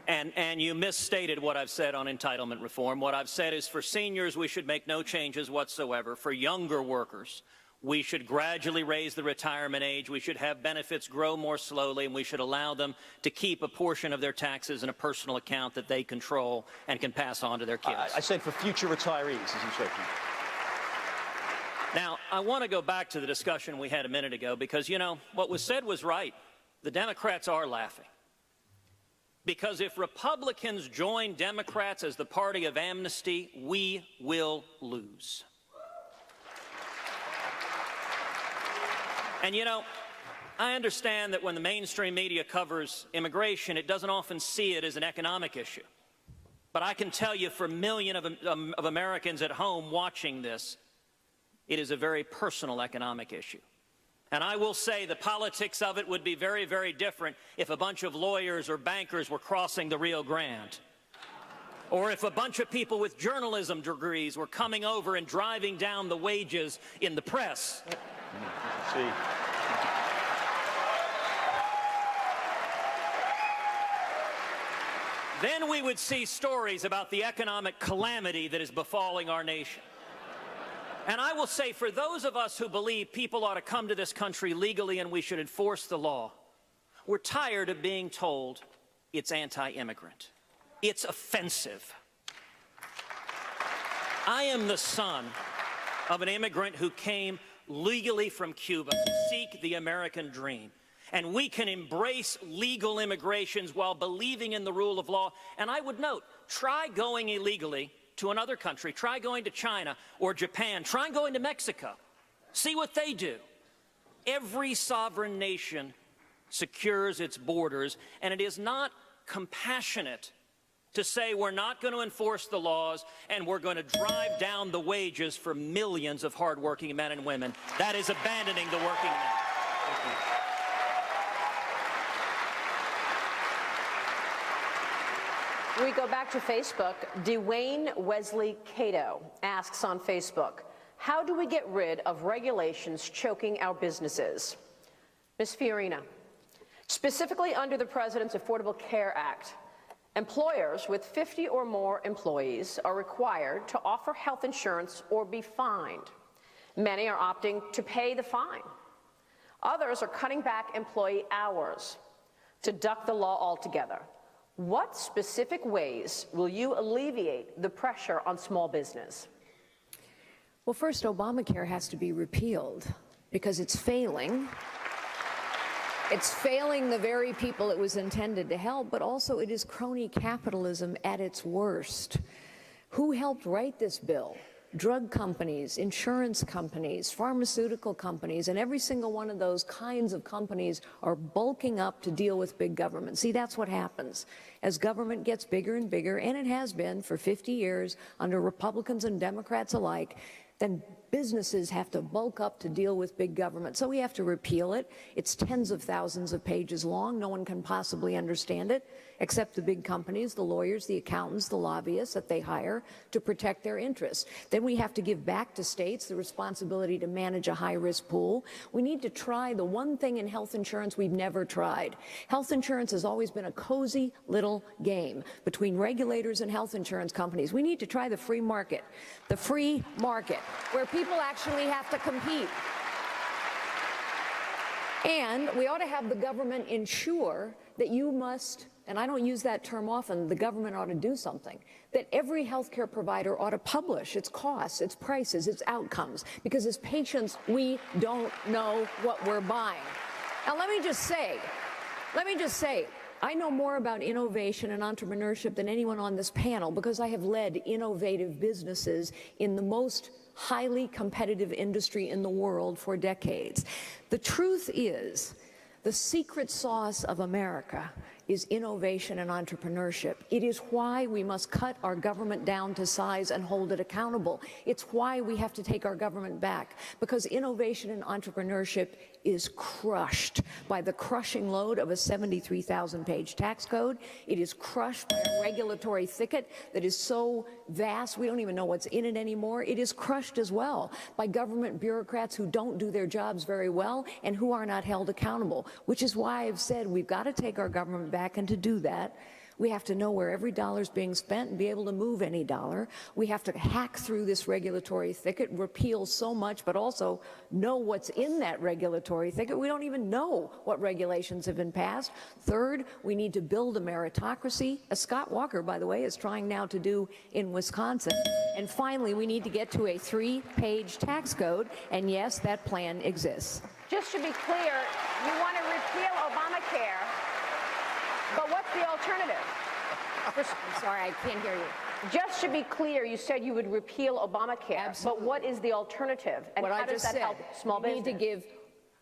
S10: And you misstated what I've said on entitlement reform. What I've said is for seniors, we should make no changes whatsoever. For younger workers, we should gradually raise the retirement age. We should have benefits grow more slowly, and we should allow them to keep a portion of their taxes in a personal account that they control and can pass on to their kids.
S5: I said for future retirees, as you said.
S10: Now, I want to go back to the discussion we had a minute ago because, you know, what was said was right. The Democrats are laughing. Because if Republicans join Democrats as the party of amnesty, we will lose. And, you know, I understand that when the mainstream media covers immigration, it doesn't often see it as an economic issue. But I can tell you for millions of Americans at home watching this, it is a very personal economic issue. And I will say the politics of it would be very, very different if a bunch of lawyers or bankers were crossing the Rio Grande. Or if a bunch of people with journalism degrees were coming over and driving down the wages in the press.
S5: See.
S10: Then we would see stories about the economic calamity that is befalling our nation. And I will say, for those of us who believe people ought to come to this country legally and we should enforce the law, we're tired of being told it's anti-immigrant. It's offensive. I am the son of an immigrant who came legally from Cuba to seek the American dream. And we can embrace legal immigrations while believing in the rule of law. And I would note, try going illegally to another country. Try going to China or Japan. Try going to Mexico. See what they do. Every sovereign nation secures its borders, and it is not compassionate to say we're not going to enforce the laws and we're going to drive down the wages for millions of hardworking men and women. That is abandoning the working man. Thank you.
S4: We go back to Facebook. Dwayne Wesley Cato asks on Facebook, how do we get rid of regulations choking our businesses? Ms. Fiorina, specifically under the President's Affordable Care Act, Employers with 50 or more employees are required to offer health insurance or be fined. Many are opting to pay the fine. Others are cutting back employee hours to duck the law altogether. What specific ways will you alleviate the pressure on small business?
S12: Well, first, Obamacare has to be repealed because it's failing. It's failing the very people it was intended to help, but also it is crony capitalism at its worst. Who helped write this bill? Drug companies, insurance companies, pharmaceutical companies, and every single one of those kinds of companies are bulking up to deal with big government. See, that's what happens. As government gets bigger and bigger, and it has been for 50 years under Republicans and Democrats alike, then businesses have to bulk up to deal with big government. So we have to repeal it. It's tens of thousands of pages long. No one can possibly understand it, except the big companies, the lawyers, the accountants, the lobbyists that they hire to protect their interests. Then we have to give back to states the responsibility to manage a high-risk pool. We need to try the one thing in health insurance we've never tried. Health insurance has always been a cozy little game between regulators and health insurance companies. We need to try the free market, where people actually have to compete. And we ought to have the government ensure that you must, and I don't use that term often, the government ought to do something, that every healthcare provider ought to publish its costs, its prices, its outcomes, because as patients, we don't know what we're buying. Now, let me just say, I know more about innovation and entrepreneurship than anyone on this panel because I have led innovative businesses in the most highly competitive industry in the world for decades. The truth is, the secret sauce of America is innovation and entrepreneurship. It is why we must cut our government down to size and hold it accountable. It's why we have to take our government back, because innovation and entrepreneurship is crushed by the crushing load of a 73,000-page tax code. It is crushed by a regulatory thicket that is so vast we don't even know what's in it anymore. It is crushed as well by government bureaucrats who don't do their jobs very well and who are not held accountable, which is why I've said we've got to take our government back, and to do that, we have to know where every dollar is being spent and be able to move any dollar. We have to hack through this regulatory thicket, repeal so much, but also know what's in that regulatory thicket. We don't even know what regulations have been passed. Third, we need to build a meritocracy, as Scott Walker, by the way, is trying now to do in Wisconsin. And finally, we need to get to a 3-page tax code, and yes, that plan exists.
S4: Just to be clear, you want to repeal Obamacare, but what's the alternative?
S12: I'm sorry, I can't hear you.
S4: Just to be clear, you said you would repeal Obamacare, Absolutely. But what is the alternative? And
S12: what
S4: how
S12: I
S4: does
S12: just
S4: that
S12: said,
S4: help small business?
S12: We need to give,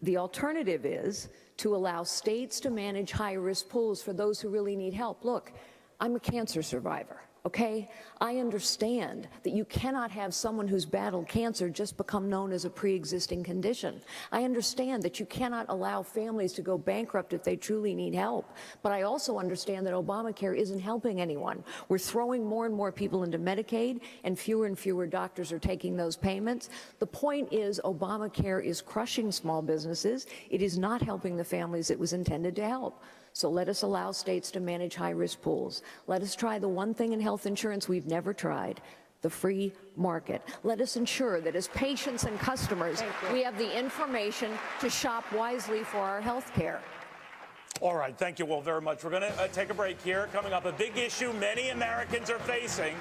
S12: the alternative is to allow states to manage high-risk pools for those who really need help. Look, I'm a cancer survivor. Okay? I understand that you cannot have someone who's battled cancer just become known as a pre-existing condition. I understand that you cannot allow families to go bankrupt if they truly need help. But I also understand that Obamacare isn't helping anyone. We're throwing more and more people into Medicaid, and fewer doctors are taking those payments. The point is, Obamacare is crushing small businesses. It is not helping the families it was intended to help. So let us allow states to manage high-risk pools. Let us try the one thing in health insurance we've never tried, the free market. Let us ensure that as patients and customers, we have the information to shop wisely for our health care.
S3: All right, thank you all very much. We're going to take a break here. Coming up, a big issue many Americans are facing,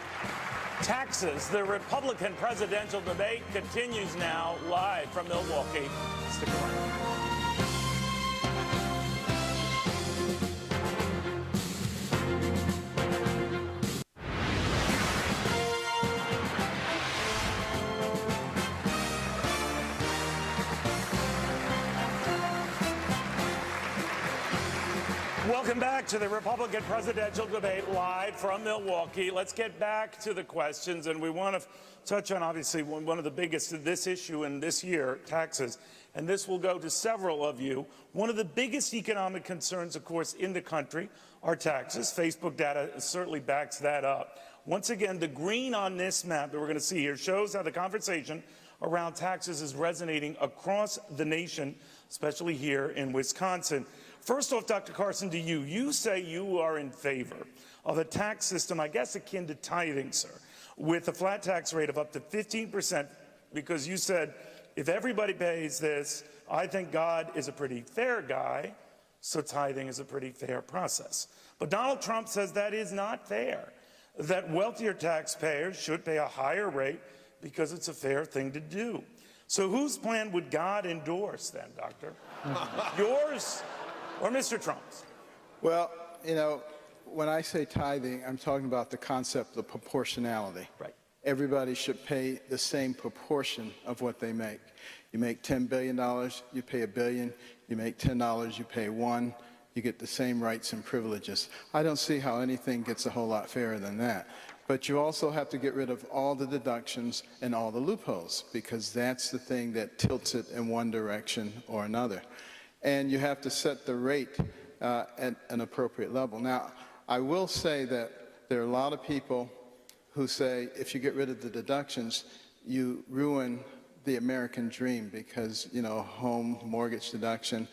S3: taxes. The Republican presidential debate continues now live from Milwaukee. Stick around. Welcome back to the Republican presidential debate live from Milwaukee. Let's get back to the questions, and we want to touch on, obviously, one of the biggest of this issue in this year, taxes. And this will go to several of you. One of the biggest economic concerns, of course, in the country are taxes. Facebook data certainly backs that up. Once again, the green on this map that we're going to see here shows how the conversation around taxes is resonating across the nation, especially here in Wisconsin. First off, Dr. Carson, to you, you say you are in favor of a tax system, I guess akin to tithing, sir, with a flat tax rate of up to 15%, because you said, if everybody pays this, I think God is a pretty fair guy, so tithing is a pretty fair process. But Donald Trump says that is not fair, that wealthier taxpayers should pay a higher rate because it's a fair thing to do. So whose plan would God endorse then, Doctor? Yours or Mr. Trump's?
S7: Well, you know, when I say tithing, I'm talking about the concept of proportionality.
S3: Right.
S7: Everybody should pay the same proportion of what they make. You make $10 billion, you pay $1 billion. You make $10, you pay $1. You get the same rights and privileges. I don't see how anything gets a whole lot fairer than that. But you also have to get rid of all the deductions and all the loopholes, because that's the thing that tilts it in one direction or another. And you have to set the rate at an appropriate level. Now, I will say that there are a lot of people who say if you get rid of the deductions, you ruin the American dream because, you know, home mortgage deduction.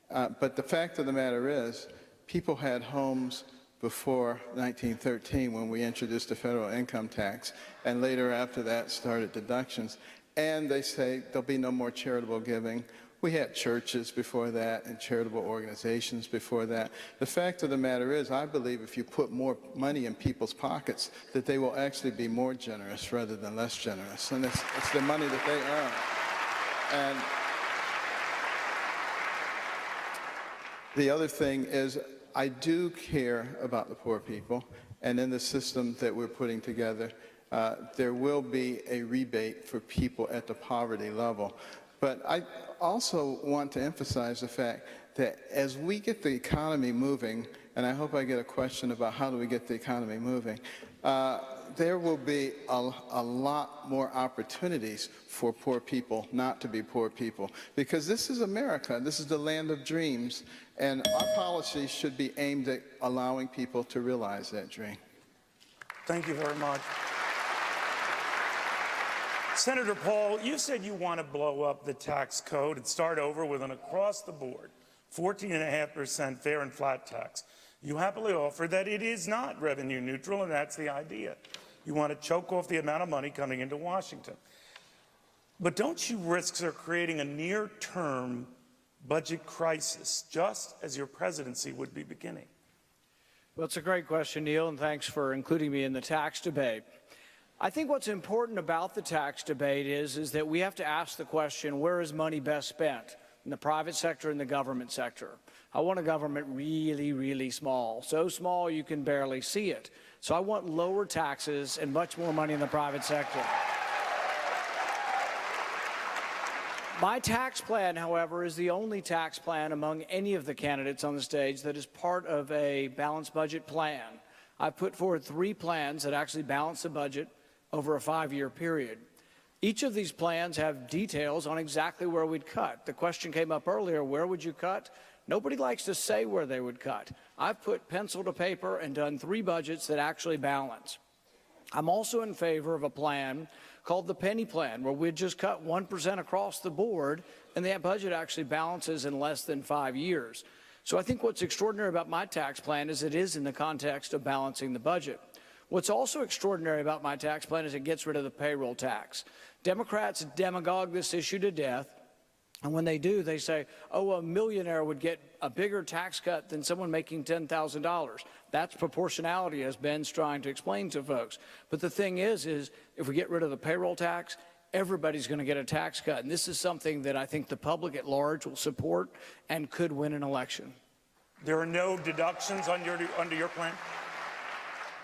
S7: But the fact of the matter is, people had homes before 1913 when we introduced the federal income tax, and later after that started deductions. And they say there'll be no more charitable giving. We had churches before that and charitable organizations before that. The fact of the matter is, I believe if you put more money in people's pockets, that they will actually be more generous rather than less generous. And it's the money that they earn. And the other thing is, I do care about the poor people, and in the system that we're putting together, there will be a rebate for people at the poverty level. But I also want to emphasize the fact that as we get the economy moving, and I hope I get a question about how do we get the economy moving, there will be a lot more opportunities for poor people not to be poor people. Because this is America, this is the land of dreams, and our policies should be aimed at allowing people to realize that dream.
S3: Thank you very much. Senator Paul, you said you want to blow up the tax code and start over with an across-the-board 14.5% fair and flat tax. You happily offer that it is not revenue neutral, and that's the idea. You want to choke off the amount of money coming into Washington. But don't you risk, sir, creating a near-term budget crisis, just as your presidency would be beginning?
S13: Well, it's a great question, Neil, and thanks for including me in the tax debate. I think what's important about the tax debate is that we have to ask the question, where is money best spent? In the private sector and the government sector. I want a government really, really small, so small you can barely see it. So I want lower taxes and much more money in the private sector. My tax plan, however, is the only tax plan among any of the candidates on the stage that is part of a balanced budget plan. I've put forward 3 plans that actually balance the budget over a 5-year period. Each of these plans have details on exactly where we'd cut. The question came up earlier, where would you cut? Nobody likes to say where they would cut. I've put pencil to paper and done 3 budgets that actually balance. I'm also in favor of a plan called the penny plan, where we'd just cut 1% across the board, and that budget actually balances in less than 5 years. So I think what's extraordinary about my tax plan is it is in the context of balancing the budget. What's also extraordinary about my tax plan is it gets rid of the payroll tax. Democrats demagogue this issue to death, and when they do, they say, oh, a millionaire would get a bigger tax cut than someone making $10,000. That's proportionality, as Ben's trying to explain to folks. But the thing is if we get rid of the payroll tax, everybody's going to get a tax cut. And this is something that I think the public at large will support and could win an election.
S3: There are no deductions under your plan?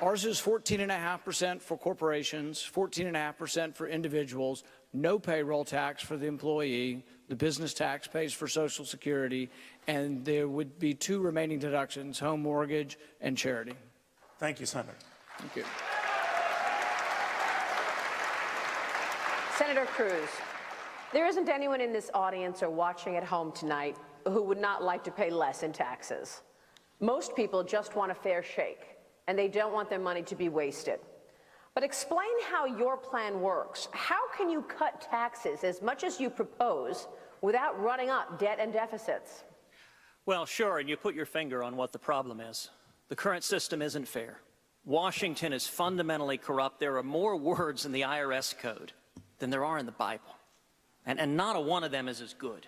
S13: Ours is 14.5% for corporations, 14.5% for individuals, no payroll tax for the employee, the business tax pays for Social Security, and there would be 2 remaining deductions, home mortgage and charity.
S3: Thank you, Senator.
S13: Thank you.
S4: Senator Cruz, there isn't anyone in this audience or watching at home tonight who would not like to pay less in taxes. Most people just want a fair shake, and they don't want their money to be wasted. But explain how your plan works. How can you cut taxes as much as you propose without running up debt and deficits?
S10: Well, sure, and you put your finger on what the problem is. The current system isn't fair. Washington is fundamentally corrupt. There are more words in the IRS code than there are in the Bible. And not a one of them is as good.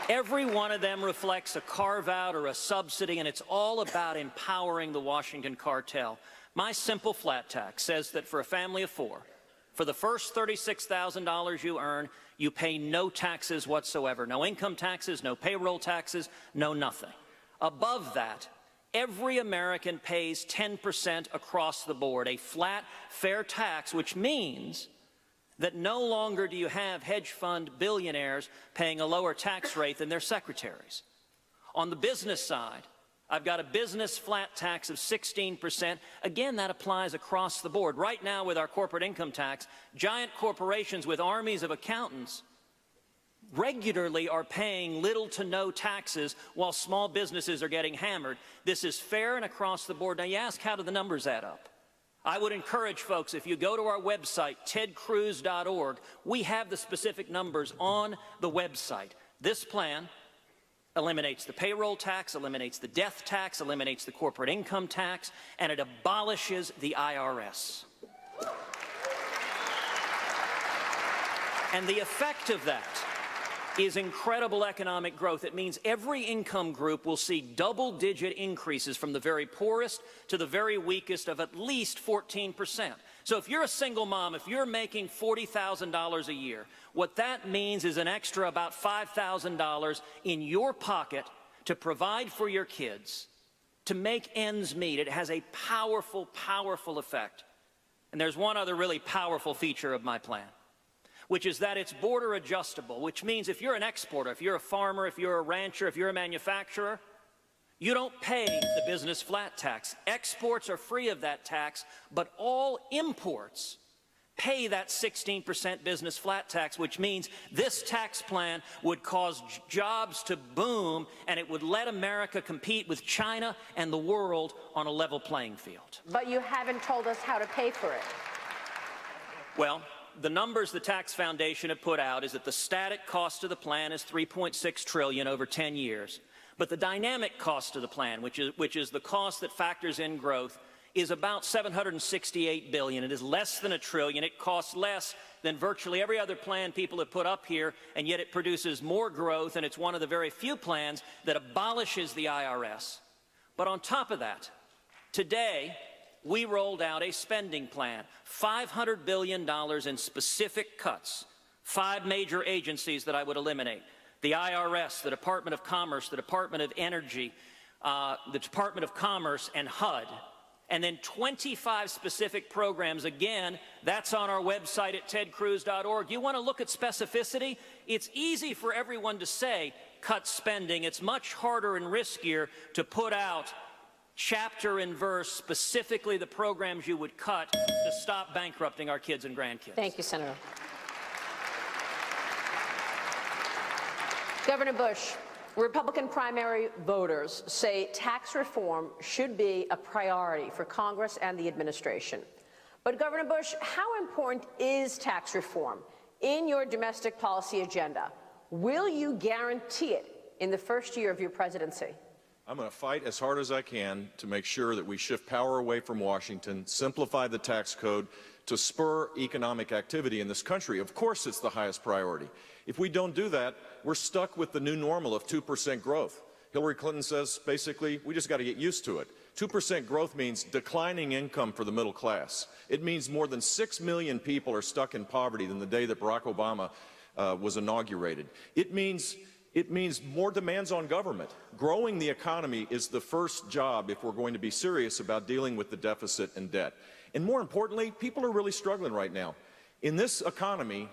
S10: Every one of them reflects a carve-out or a subsidy, and it's all about empowering the Washington cartel. My simple flat tax says that for a family of four, for the first $36,000 you earn, you pay no taxes whatsoever. No income taxes, no payroll taxes, no nothing. Above that, every American pays 10% across the board, a flat, fair tax, which means that no longer do you have hedge fund billionaires paying a lower tax rate than their secretaries. On the business side, I've got a business flat tax of 16%. Again, that applies across the board. Right now, with our corporate income tax, giant corporations with armies of accountants regularly are paying little to no taxes while small businesses are getting hammered. This is fair and across the board. Now, you ask, how do the numbers add up? I would encourage folks, if you go to our website, tedcruz.org, we have the specific numbers on the website. This plan eliminates the payroll tax, eliminates the death tax, eliminates the corporate income tax, and it abolishes the IRS. And the effect of that is incredible economic growth. It means every income group will see double-digit increases from the very poorest to the very weakest of at least 14%. So if you're a single mom, if you're making $40,000 a year, what that means is an extra about $5,000 in your pocket to provide for your kids, to make ends meet. It has a powerful, powerful effect. And there's one other really powerful feature of my plan, which is that it's border adjustable, which means if you're an exporter, if you're a farmer, if you're a rancher, if you're a manufacturer, you don't pay the business flat tax. Exports are free of that tax, but all imports pay that 16% business flat tax, which means this tax plan would cause jobs to boom, and it would let America compete with China and the world on a level playing field.
S4: But you haven't told us how to pay for it.
S10: Well, the numbers the Tax Foundation have put out is that the static cost of the plan is $3.6 trillion over 10 years. But the dynamic cost of the plan, which is the cost that factors in growth, is about $768 billion. It is less than $1 trillion. It costs less than virtually every other plan people have put up here, and yet it produces more growth, and it's one of the very few plans that abolishes the IRS. But on top of that, today, we rolled out a spending plan, $500 billion in specific cuts, 5 major agencies that I would eliminate: the IRS, the Department of Commerce, the Department of Energy, the Department of Commerce, and HUD, and then 25 specific programs. Again, that's on our website at tedcruz.org. You want to look at specificity? It's easy for everyone to say, cut spending. It's much harder and riskier to put out chapter and verse, specifically the programs you would cut to stop bankrupting our kids and grandkids.
S4: Thank you, Senator. Governor Bush, Republican primary voters say tax reform should be a priority for Congress and the administration. But Governor Bush, how important is tax reform in your domestic policy agenda? Will you guarantee it in the first year of your presidency?
S11: I'm going to fight as hard as I can to make sure that we shift power away from Washington, simplify the tax code to spur economic activity in this country. Of course, it's the highest priority. If we don't do that, we're stuck with the new normal of 2% growth. Hillary Clinton says, basically, we just got to get used to it. 2% growth means declining income for the middle class. It means more than 6 million people are stuck in poverty than the day that Barack Obama was inaugurated. It means more demands on government. Growing the economy is the first job if we're going to be serious about dealing with the deficit and debt. And more importantly, people are really struggling right now. In this economy,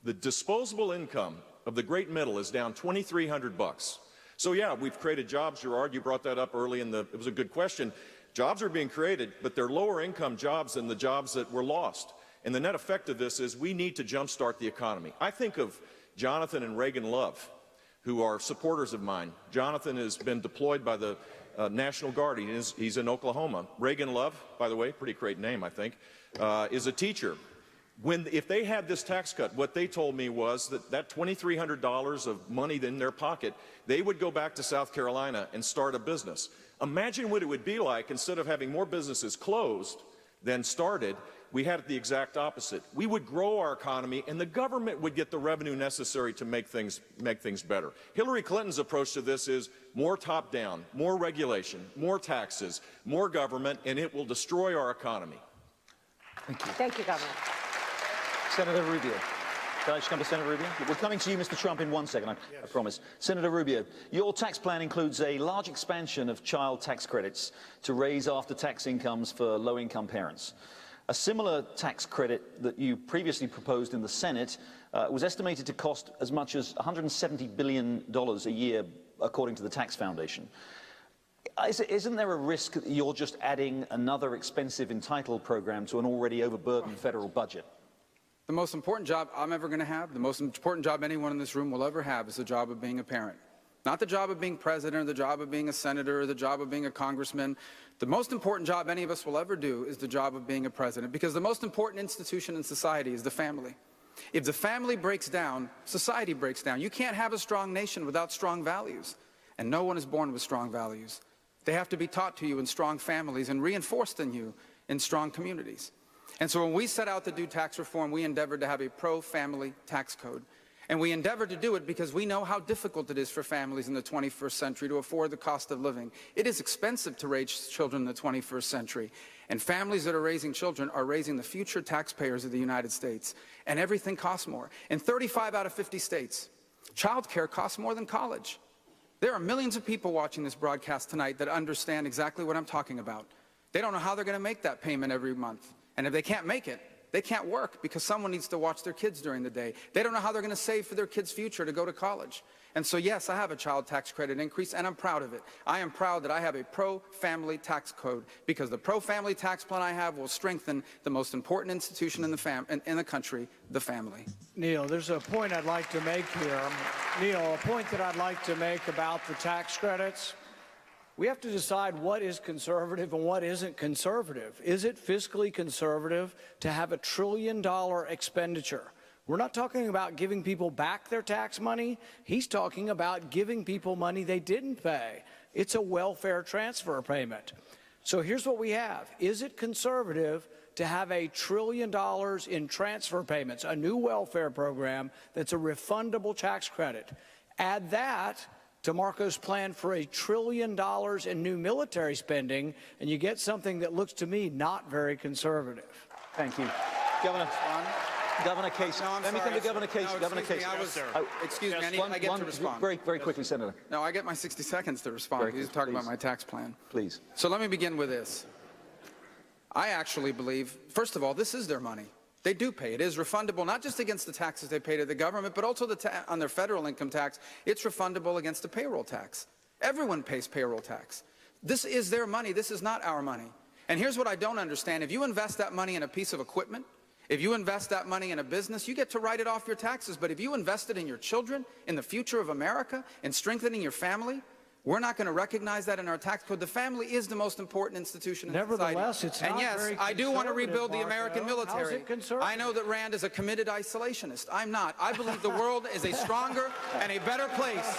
S11: the disposable income of the great middle is down $2,300. So yeah, we've created jobs. Gerard, you brought that up early it was a good question. Jobs are being created, but they're lower income jobs than the jobs that were lost. And the net effect of this is we need to jumpstart the economy. I think of Jonathan and Reagan Love, who are supporters of mine. Jonathan has been deployed by the National Guard. He's in Oklahoma. Reagan Love, by the way, pretty great name, I think, is a teacher. If they had this tax cut, what they told me was that $2,300 of money in their pocket, they would go back to South Carolina and start a business. Imagine what it would be like, instead of having more businesses closed than started, we had it the exact opposite. We would grow our economy, and the government would get the revenue necessary to make things better. Hillary Clinton's approach to this is more top-down, more regulation, more taxes, more government, and it will destroy our economy.
S5: Thank you.
S4: Thank you, Governor.
S5: Senator Rubio. Can I just come to Senator Rubio? We're coming to you, Mr. Trump, in 1 second, I promise. Senator Rubio, your tax plan includes a large expansion of child tax credits to raise after-tax incomes for low-income parents. A similar tax credit that you previously proposed in the Senate was estimated to cost as much as $170 billion a year, according to the Tax Foundation. Isn't there a risk that you're just adding another expensive entitled program to an already overburdened federal budget?
S8: The most important job I'm ever going to have, the most important job anyone in this room will ever have, is the job of being a parent. Not the job of being president, or the job of being a senator, or the job of being a congressman. The most important job any of us will ever do is the job of being a president, because the most important institution in society is the family. If the family breaks down, society breaks down. You can't have a strong nation without strong values, and no one is born with strong values. They have to be taught to you in strong families and reinforced in you in strong communities. And so when we set out to do tax reform, we endeavored to have a pro-family tax code. And we endeavored to do it because we know how difficult it is for families in the 21st century to afford the cost of living. It is expensive to raise children in the 21st century. And families that are raising children are raising the future taxpayers of the United States. And everything costs more. In 35 out of 50 states, child care costs more than college. There are millions of people watching this broadcast tonight that understand exactly what I'm talking about. They don't know how they're going to make that payment every month. And if they can't make it, they can't work because someone needs to watch their kids during the day. They don't know how they're going to save for their kids' future to go to college. And so, yes, I have a child tax credit increase, and I'm proud of it. I am proud that I have a pro-family tax code, because the pro-family tax plan I have will strengthen the most important institution in the country, the family.
S13: Neil, there's a point I'd like to make here. Neil, a point that I'd like to make about the tax credits. We have to decide what is conservative and what isn't conservative. Is it fiscally conservative to have $1 trillion expenditure? We're not talking about giving people back their tax money. He's talking about giving people money they didn't pay. It's a welfare transfer payment. So here's what we have. Is it conservative to have $1 trillion in transfer payments, a new welfare program that's a refundable tax credit? Add that to Marco's plan for $1 trillion in new military spending, and you get something that looks to me not very conservative.
S5: Thank you. Governor Casey.
S8: No,
S5: Let me come to Governor Casey.
S8: No,
S5: Governor Casey.
S8: Excuse me, I get to respond.
S5: Very quickly, Senator.
S8: No, I get my 60 seconds to respond. He's talking about my tax plan.
S5: Please.
S8: So let me begin with this. I actually believe, first of all, this is their money. They do pay. It is refundable, not just against the taxes they pay to the government, but also on their federal income tax. It's refundable against the payroll tax. Everyone pays payroll tax. This is their money. This is not our money. And here's what I don't understand. If you invest that money in a piece of equipment, if you invest that money in a business, you get to write it off your taxes. But if you invest it in your children, in the future of America, in strengthening your family, we're not going to recognize that in our tax code. The family is the most important institution in society.
S13: Nevertheless, it's not very conservative.
S8: And yes, I do want to rebuild the American military.
S13: How's it conservative?
S8: I know that Rand is a committed isolationist. I'm not. I believe the world is a stronger and a better place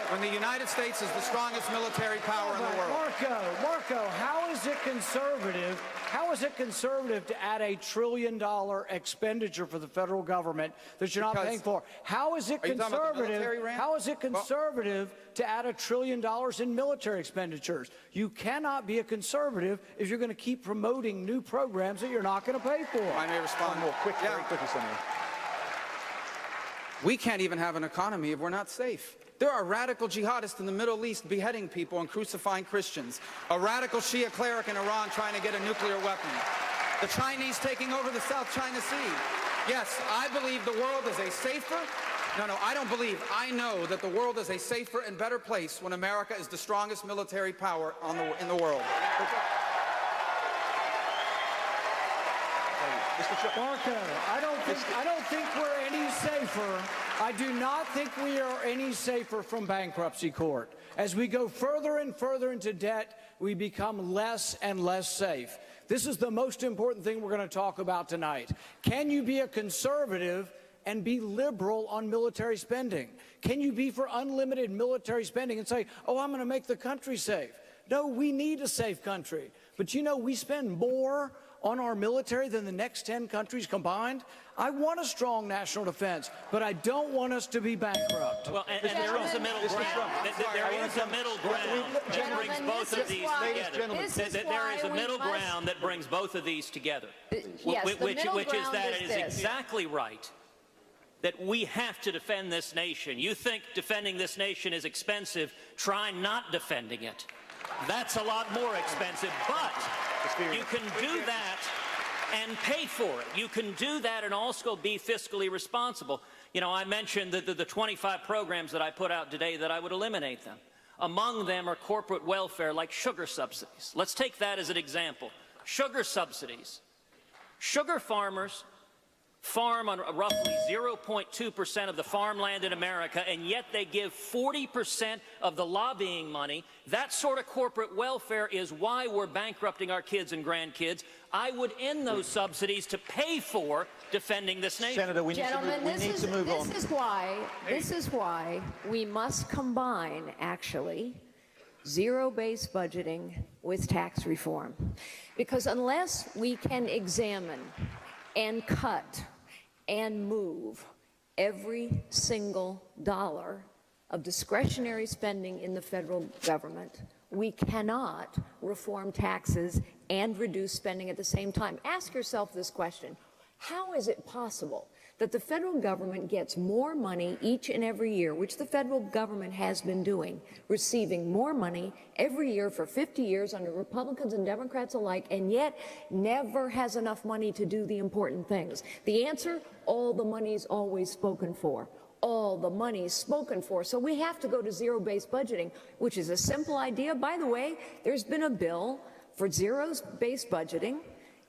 S8: when the United States is the strongest military power in the world.
S13: Marco, how is it conservative? How is it conservative to add $1 trillion expenditure for the federal government that you're not paying for? How is it conservative? How is it conservative to add $1 trillion in military expenditures? You cannot be a conservative if you're going to keep promoting new programs that you're not going to pay for.
S8: I may respond more quickly. Very quickly, Senator. We can't even have an economy if we're not safe. There are radical jihadists in the Middle East beheading people and crucifying Christians. A radical Shia cleric in Iran trying to get a nuclear weapon. The Chinese taking over the South China Sea. Yes, I believe the world is a safer... No, I don't believe. I know that the world is a safer and better place when America is the strongest military power in the world.
S13: Marco, I don't think we're any safer. I do not think we are any safer from bankruptcy court. As we go further and further into debt, we become less and less safe. This is the most important thing we're going to talk about tonight. Can you be a conservative and be liberal on military spending? Can you be for unlimited military spending and say, oh, I'm going to make the country safe? No, we need a safe country. But you know, we spend more on our military than the next 10 countries combined. I want a strong national defense, but I don't want us to be bankrupt.
S10: Well, and there is a middle ground. There is a middle ground that brings both of these together. There is a middle ground that brings both of these together, which is that it is exactly right that we have to defend this nation. You think defending this nation is expensive, try not defending it. That's a lot more expensive, but you can do that and pay for it. You can do that and also be fiscally responsible. You know, I mentioned the 25 programs that I put out today that I would eliminate them. Among them are corporate welfare like sugar subsidies. Let's take that as an example. Sugar subsidies. Sugar farmers farm on roughly 0.2% of the farmland in America, and yet they give 40% of the lobbying money. That sort of corporate welfare is why we're bankrupting our kids and grandkids. I would end those subsidies to pay for defending this nation.
S5: Senator, we need to move on.
S12: This is why we must combine, actually, zero-based budgeting with tax reform. Because unless we can examine and cut and move every single dollar of discretionary spending in the federal government, we cannot reform taxes and reduce spending at the same time. Ask yourself this question: how is it possible that the federal government gets more money each and every year, which the federal government has been doing, receiving more money every year for 50 years under Republicans and Democrats alike, and yet never has enough money to do the important things? The answer: all the money is always spoken for. All the money is spoken for. So we have to go to zero-based budgeting, which is a simple idea. By the way, there's been a bill for zero-based budgeting.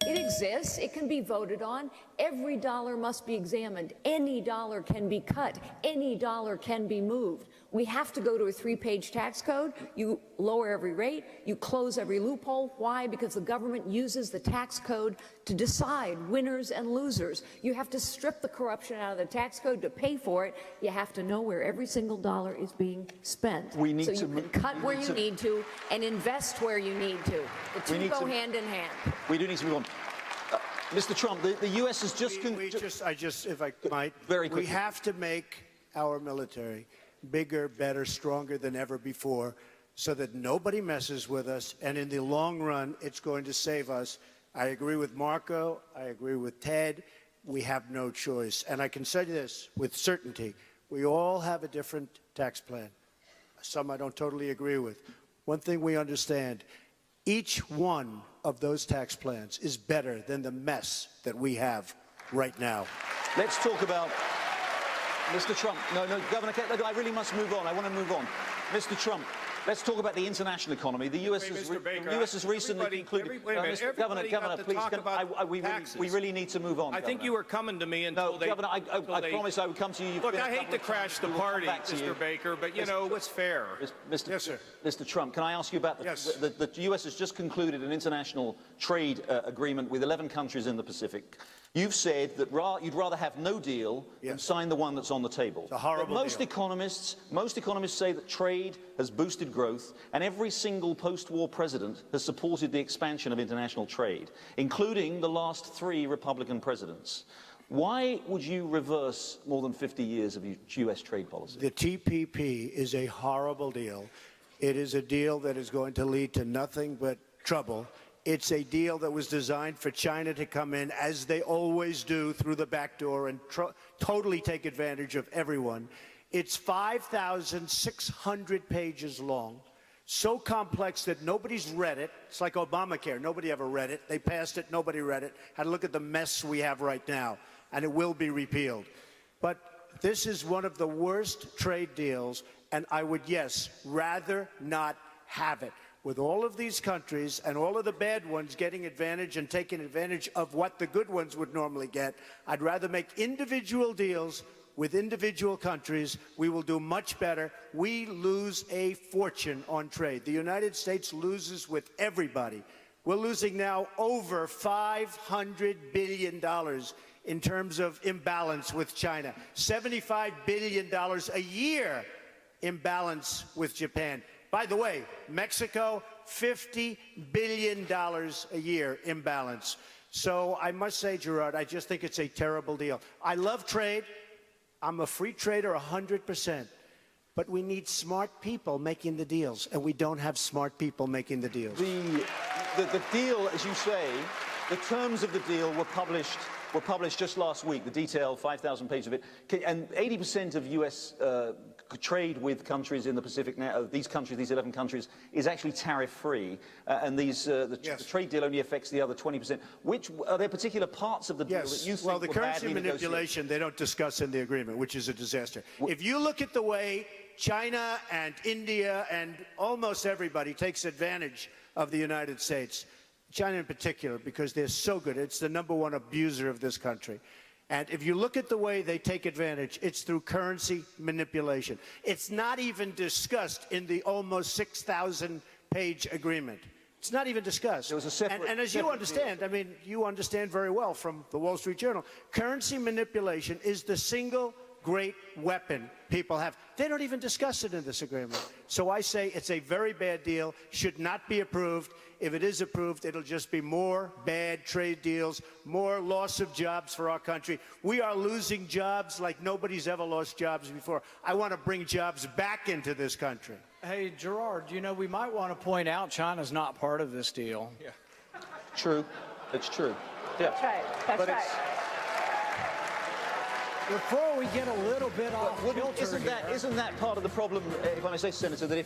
S12: It exists. It can be voted on. Every dollar must be examined. Any dollar can be cut. Any dollar can be moved. We have to go to a 3-page tax code. You lower every rate. You close every loophole. Why? Because the government uses the tax code to decide winners and losers. You have to strip the corruption out of the tax code to pay for it. You have to know where every single dollar is being spent.
S5: We need
S12: so you can cut where you need to and invest where you need to. The two go hand in hand.
S5: We do need to move on. Mr. Trump, the U.S. has just...
S6: if I might,
S5: very quickly.
S6: We have to make our military bigger, better, stronger than ever before so that nobody messes with us, and in the long run, it's going to save us. I agree with Marco. I agree with Ted. We have no choice. And I can say this with certainty. We all have a different tax plan. Some I don't totally agree with. One thing we understand, each one of those tax plans is better than the mess that we have right now.
S5: Let's talk about Mr. Trump. No, Governor, I really must move on. I want to move on. Mr. Trump, let's talk about the international economy. The U.S. has recently concluded... Governor, please, we really need to move on.
S9: I think you were coming to me until they...
S5: Governor, I promised I would come to you.
S9: Look, I hate to crash the party, Mr. Baker, but, you know, what's fair?
S6: Yes, sir.
S5: Mr. Trump, can I ask you about the U.S. has just concluded an international trade agreement with 11 countries in the Pacific. You've said that you'd rather have no deal than sign the one that's on the table.
S6: It's a horrible
S5: most
S6: deal.
S5: Most economists say that trade has boosted growth, and every single post-war president has supported the expansion of international trade, including the last 3 Republican presidents. Why would you reverse more than 50 years of U.S. trade policy?
S6: The TPP is a horrible deal. It is a deal that is going to lead to nothing but trouble. It's a deal that was designed for China to come in, as they always do, through the back door and totally take advantage of everyone. It's 5,600 pages long, so complex that nobody's read it. It's like Obamacare. Nobody ever read it. They passed it. Nobody read it. Had to look at the mess we have right now, and it will be repealed. But this is one of the worst trade deals, and I would, yes, rather not have it. with all of these countries and all of the bad ones getting advantage and taking advantage of what the good ones would normally get, I'd rather make individual deals with individual countries. We will do much better. We lose a fortune on trade. The United States loses with everybody. We're losing now over $500 billion in terms of imbalance with China, $75 billion a year imbalance with Japan. By the way, Mexico, $50 billion a year imbalance. So I must say, Gerard, I just think it's a terrible deal. I love trade. I'm a free trader 100%. But we need smart people making the deals, and we don't have smart people making the deals.
S5: The deal, as you say, the terms of the deal were published just last week, the detail, 5,000 pages of it. And 80% of U.S. trade with countries in the Pacific now, these countries, these 11 countries, is actually tariff-free. And the trade deal only affects the other 20%. Are there particular parts of the deal that you think
S6: well, the
S5: were
S6: currency
S5: badly
S6: manipulation they don't discuss in the agreement, which is a disaster. If you look at the way China and India and almost everybody takes advantage of the United States, China in particular, because they're so good. It's the #1 abuser of this country. And if you look at the way they take advantage, it's through currency manipulation. It's not even discussed in the almost 6,000-page agreement. It's not even discussed.
S5: There was a separate,
S6: and as you understand, I mean, you understand very well from the Wall Street Journal, currency manipulation is the single great weapon people have. They don't even discuss it in this agreement. So I say it's a very bad deal, should not be approved. If it is approved, it'll just be more bad trade deals, more loss of jobs for our country. We are losing jobs like nobody's ever lost jobs before. I want to bring jobs back into this country.
S13: Hey, Gerard, you know, we might want to point out China's not part of this deal.
S5: Yeah. True. It's true. Yeah.
S4: That's right. That's right.
S13: Before we get a little bit off kilter
S5: isn't that part of the problem, if I may say, Senator, that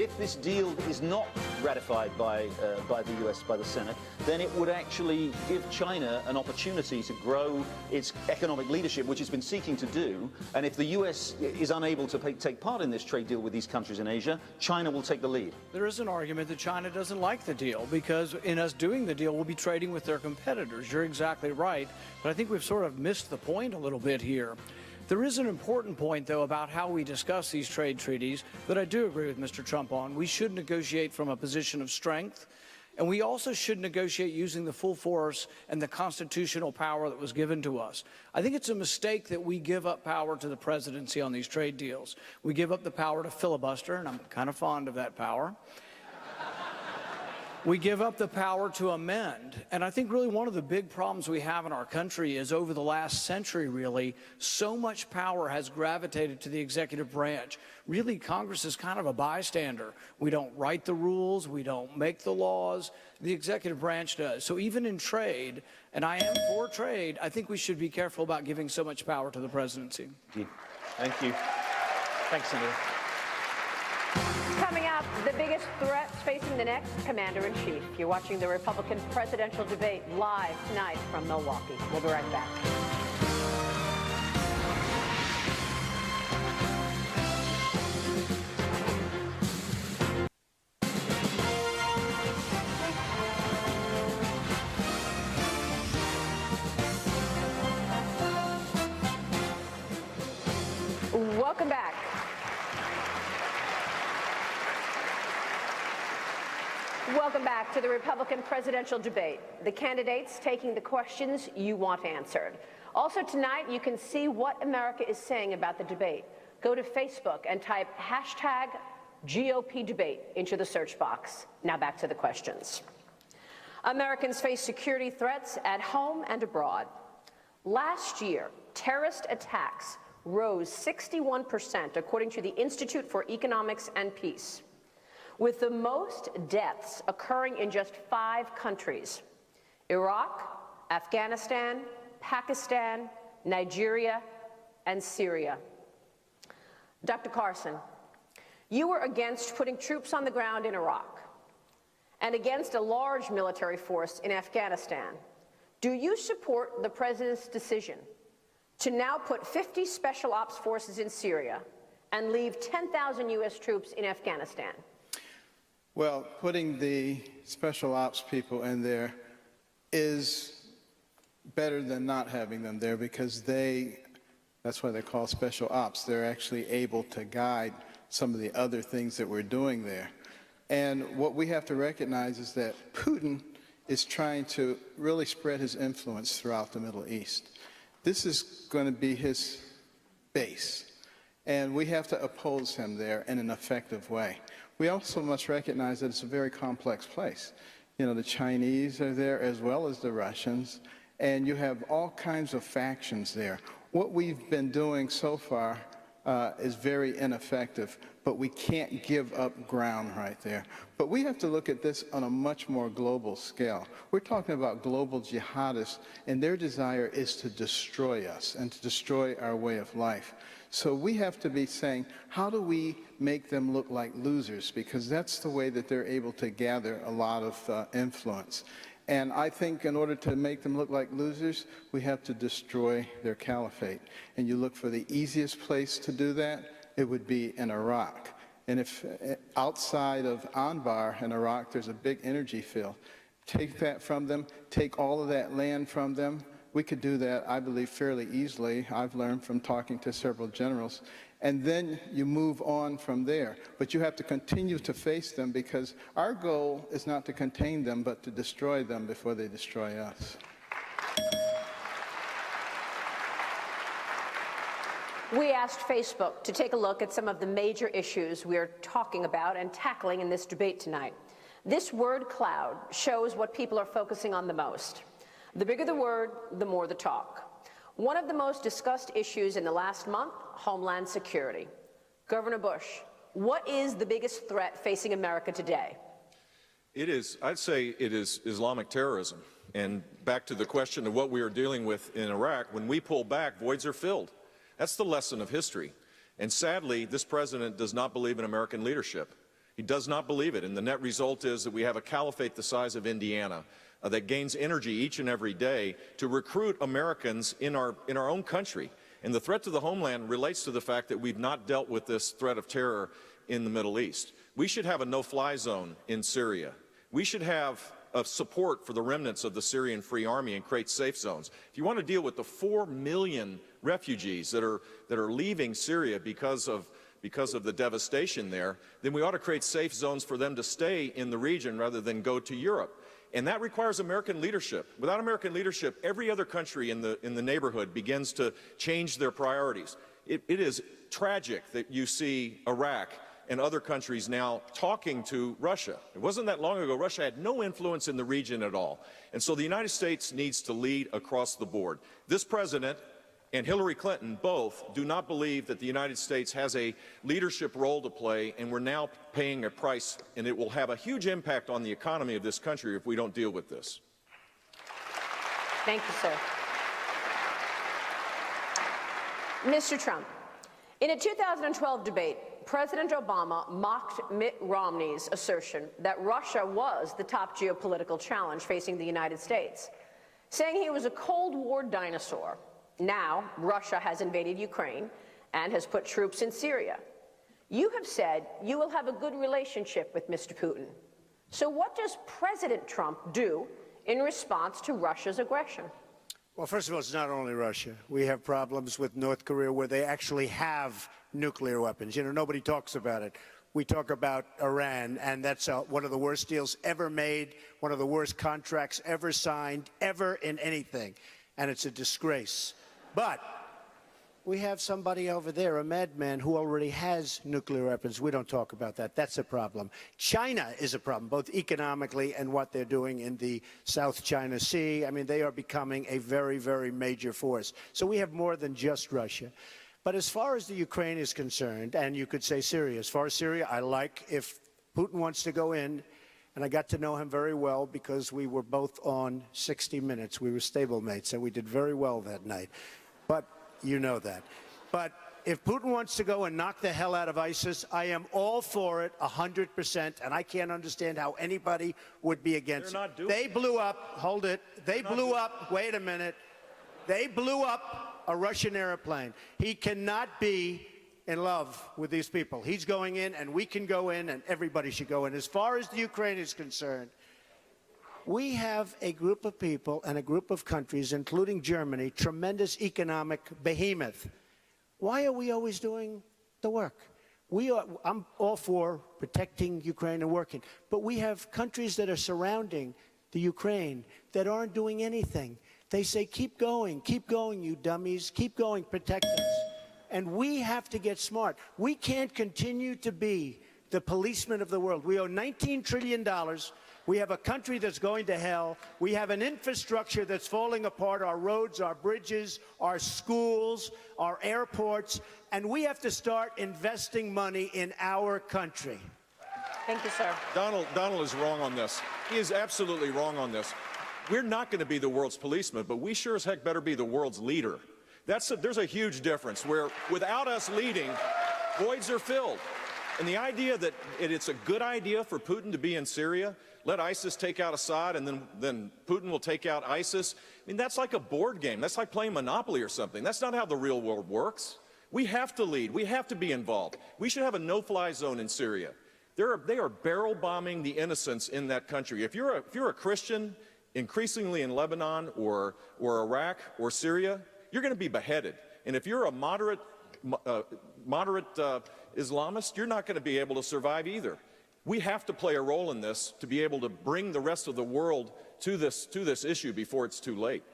S5: if this deal is not ratified by the US, by the Senate, then it would actually give China an opportunity to grow its economic leadership, which it's been seeking to do. And if the US is unable to take part in this trade deal with these countries in Asia, China will take the lead.
S13: There is an argument that China doesn't like the deal because in us doing the deal, we'll be trading with their competitors. You're exactly right. But I think we've sort of missed the point a little bit here. There is an important point, though, about how we discuss these trade treaties that I do agree with Mr. Trump on. We should negotiate from a position of strength, and we also should negotiate using the full force and the constitutional power that was given to us. I think it's a mistake that we give up power to the presidency on these trade deals. We give up the power to filibuster, and I'm kind of fond of that power. We give up the power to amend. And I think really one of the big problems we have in our country is over the last century, really, so much power has gravitated to the executive branch. Really, Congress is kind of a bystander. We don't write the rules. We don't make the laws. The executive branch does. So even in trade, and I am for trade, I think we should be careful about giving so much power to the presidency.
S5: Thank you. Thanks, Senator.
S4: Coming up, the biggest threats facing the next commander-in-chief. You're watching the Republican presidential debate live tonight from Milwaukee. We'll be right back. Welcome back. Welcome back to the Republican presidential debate. The candidates taking the questions you want answered. Also tonight, you can see what America is saying about the debate. Go to Facebook and type #GOP debate into the search box. Now back to the questions. Americans face security threats at home and abroad. Last year, terrorist attacks rose 61%, according to the Institute for Economics and Peace, with the most deaths occurring in just 5 countries: Iraq, Afghanistan, Pakistan, Nigeria, and Syria. Dr. Carson, you were against putting troops on the ground in Iraq and against a large military force in Afghanistan. Do you support the president's decision to now put 50 special ops forces in Syria and leave 10,000 U.S. troops in Afghanistan?
S7: Well, putting the special ops people in there is better than not having them there because that's why they're called special ops. They're actually able to guide some of the other things that we're doing there. And what we have to recognize is that Putin is trying to really spread his influence throughout the Middle East. This is going to be his base, and we have to oppose him there in an effective way. We also must recognize that it's a very complex place. You know, the Chinese are there as well as the Russians, and you have all kinds of factions there. What we've been doing so far is very ineffective, but we can't give up ground right there. But we have to look at this on a much more global scale. We're talking about global jihadists, and their desire is to destroy us and to destroy our way of life. So we have to be saying, how do we make them look like losers? Because that's the way that they're able to gather a lot of influence. And I think in order to make them look like losers, we have to destroy their caliphate. And you look for the easiest place to do that, it would be in Iraq. And if outside of Anbar in Iraq, there's a big energy field, take that from them, take all of that land from them. We could do that, I believe, fairly easily. I've learned from talking to several generals. And then you move on from there. But you have to continue to face them because our goal is not to contain them, but to destroy them before they destroy us.
S4: We asked Facebook to take a look at some of the major issues we are talking about and tackling in this debate tonight. This word cloud shows what people are focusing on the most. The bigger the word, the more the talk. One of the most discussed issues in the last month, Homeland Security. Governor Bush, what is the biggest threat facing America today?
S11: I'd say it is Islamic terrorism. And back to the question of what we are dealing with in Iraq, when we pull back, voids are filled. That's the lesson of history. And sadly, this president does not believe in American leadership. He does not believe it. And the net result is that we have a caliphate the size of Indiana that gains energy each and every day to recruit Americans in our own country. And the threat to the homeland relates to the fact that we've not dealt with this threat of terror in the Middle East. We should have a no-fly zone in Syria. We should have support for the remnants of the Syrian Free Army and create safe zones. If you want to deal with the 4 million refugees that are leaving Syria because of the devastation there, then we ought to create safe zones for them to stay in the region rather than go to Europe. And that requires American leadership. Without American leadership, every other country in the neighborhood begins to change their priorities. It is tragic that you see Iraq and other countries now talking to Russia. It wasn't that long ago. Russia had no influence in the region at all. And so the United States needs to lead across the board. This president and Hillary Clinton both do not believe that the United States has a leadership role to play, and we're now paying a price, and it will have a huge impact on the economy of this country if we don't deal with this.
S4: Thank you, sir. Mr. Trump, in a 2012 debate, President Obama mocked Mitt Romney's assertion that Russia was the top geopolitical challenge facing the United States, saying he was a Cold War dinosaur. Now, Russia has invaded Ukraine and has put troops in Syria. You have said you will have a good relationship with Mr. Putin. So what does President Trump do in response to Russia's aggression?
S6: Well, first of all, it's not only Russia. We have problems with North Korea where they actually have nuclear weapons. You know, nobody talks about it. We talk about Iran, and that's one of the worst deals ever made, one of the worst contracts ever signed, ever in anything. And it's a disgrace. But we have somebody over there, a madman, who already has nuclear weapons. We don't talk about that. That's a problem. China is a problem, both economically and what they're doing in the South China Sea. I mean, they are becoming a very, very major force. So we have more than just Russia. But as far as the Ukraine is concerned, and you could say Syria, as far as Syria, I like if Putin wants to go in, and I got to know him very well because we were both on 60 Minutes. We were stablemates, and we did very well that night. But you know that. But if Putin wants to go and knock the hell out of ISIS, I am all for it 100%, and I can't understand how anybody would be against it. They blew up, hold it, they blew up, wait a minute, they blew up a Russian airplane. He cannot be in love with these people. He's going in, and we can go in, and everybody should go in. As far as the Ukraine is concerned, we have a group of people and a group of countries, including Germany, tremendous economic behemoth. Why are we always doing the work? I'm all for protecting Ukraine and working, but we have countries that are surrounding the Ukraine that aren't doing anything. They say, keep going, you dummies, keep going, protect us. And we have to get smart. We can't continue to be the policemen of the world. We owe $19 trillion. We have a country that's going to hell. We have an infrastructure that's falling apart, our roads, our bridges, our schools, our airports, and we have to start investing money in our country.
S4: Thank you, sir.
S11: Donald is wrong on this. He is absolutely wrong on this. We're not going to be the world's policeman, but we sure as heck better be the world's leader. There's a huge difference where without us leading, voids are filled. And the idea that it's a good idea for Putin to be in Syria, let ISIS take out Assad, and then Putin will take out ISIS, I mean, that's like a board game. That's like playing Monopoly or something. That's not how the real world works. We have to lead. We have to be involved. We should have a no-fly zone in Syria. They are barrel bombing the innocents in that country. If you're a Christian, increasingly in Lebanon or Iraq or Syria, you're going to be beheaded. And if you're a moderate Islamist, you're not going to be able to survive either. We have to play a role in this to be able to bring the rest of the world to this issue before it's too late.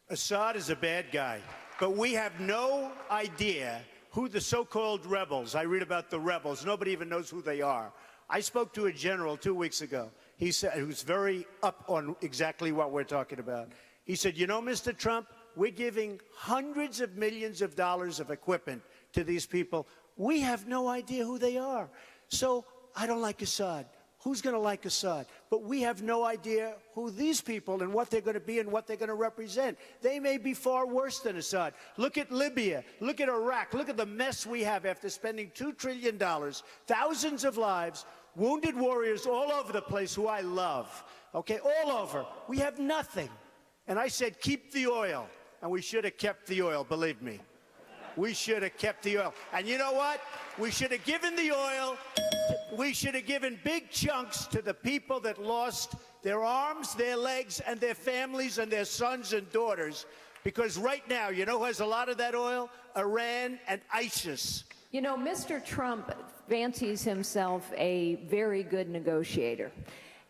S6: Assad is a bad guy, but we have no idea who the so-called rebels, I read about the rebels, nobody even knows who they are. I spoke to a general 2 weeks ago. He said, who's very up on exactly what we're talking about. He said, you know, Mr. Trump, we're giving hundreds of millions of dollars of equipment to these people. We have no idea who they are. So I don't like Assad. Who's going to like Assad? But we have no idea who these people and what they're going to be and what they're going to represent. They may be far worse than Assad. Look at Libya. Look at Iraq. Look at the mess we have after spending $2 trillion, thousands of lives, wounded warriors all over the place who I love. Okay, all over. We have nothing. And I said, keep the oil. And we should have kept the oil, believe me. We should have kept the oil. And you know what? We should have given the oil. We should have given big chunks to the people that lost their arms, their legs, and their families and their sons and daughters. Because right now, you know who has a lot of that oil? Iran and ISIS.
S12: You know, Mr. Trump fancies himself a very good negotiator.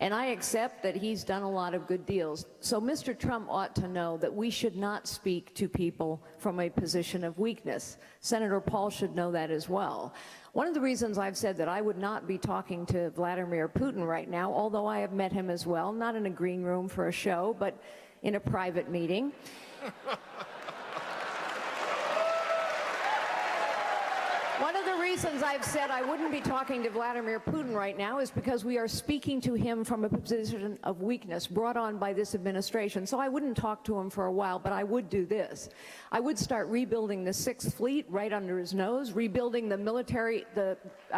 S12: And I accept that he's done a lot of good deals. So Mr. Trump ought to know that we should not speak to people from a position of weakness. Senator Paul should know that as well. One of the reasons I've said that I would not be talking to Vladimir Putin right now, although I have met him as well, not in a green room for a show, but in a private meeting. One of the reasons I've said I wouldn't be talking to Vladimir Putin right now is because we are speaking to him from a position of weakness brought on by this administration. So I wouldn't talk to him for a while, but I would do this. I would start rebuilding the 6th Fleet right under his nose, rebuilding the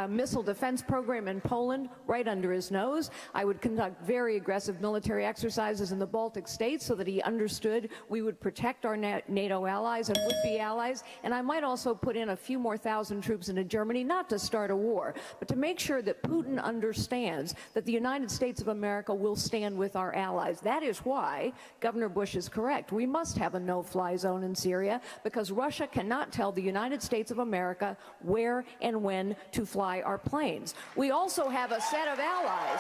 S12: missile defense program in Poland right under his nose. I would conduct very aggressive military exercises in the Baltic states so that he understood we would protect our NATO allies and would-be allies. And I might also put in a few more thousand troops into Germany, not to start a war, but to make sure that Putin understands that the United States of America will stand with our allies. That is why Governor Bush is correct. We must have a no-fly zone in Syria because Russia cannot tell the United States of America where and when to fly our planes. We also have a set of allies.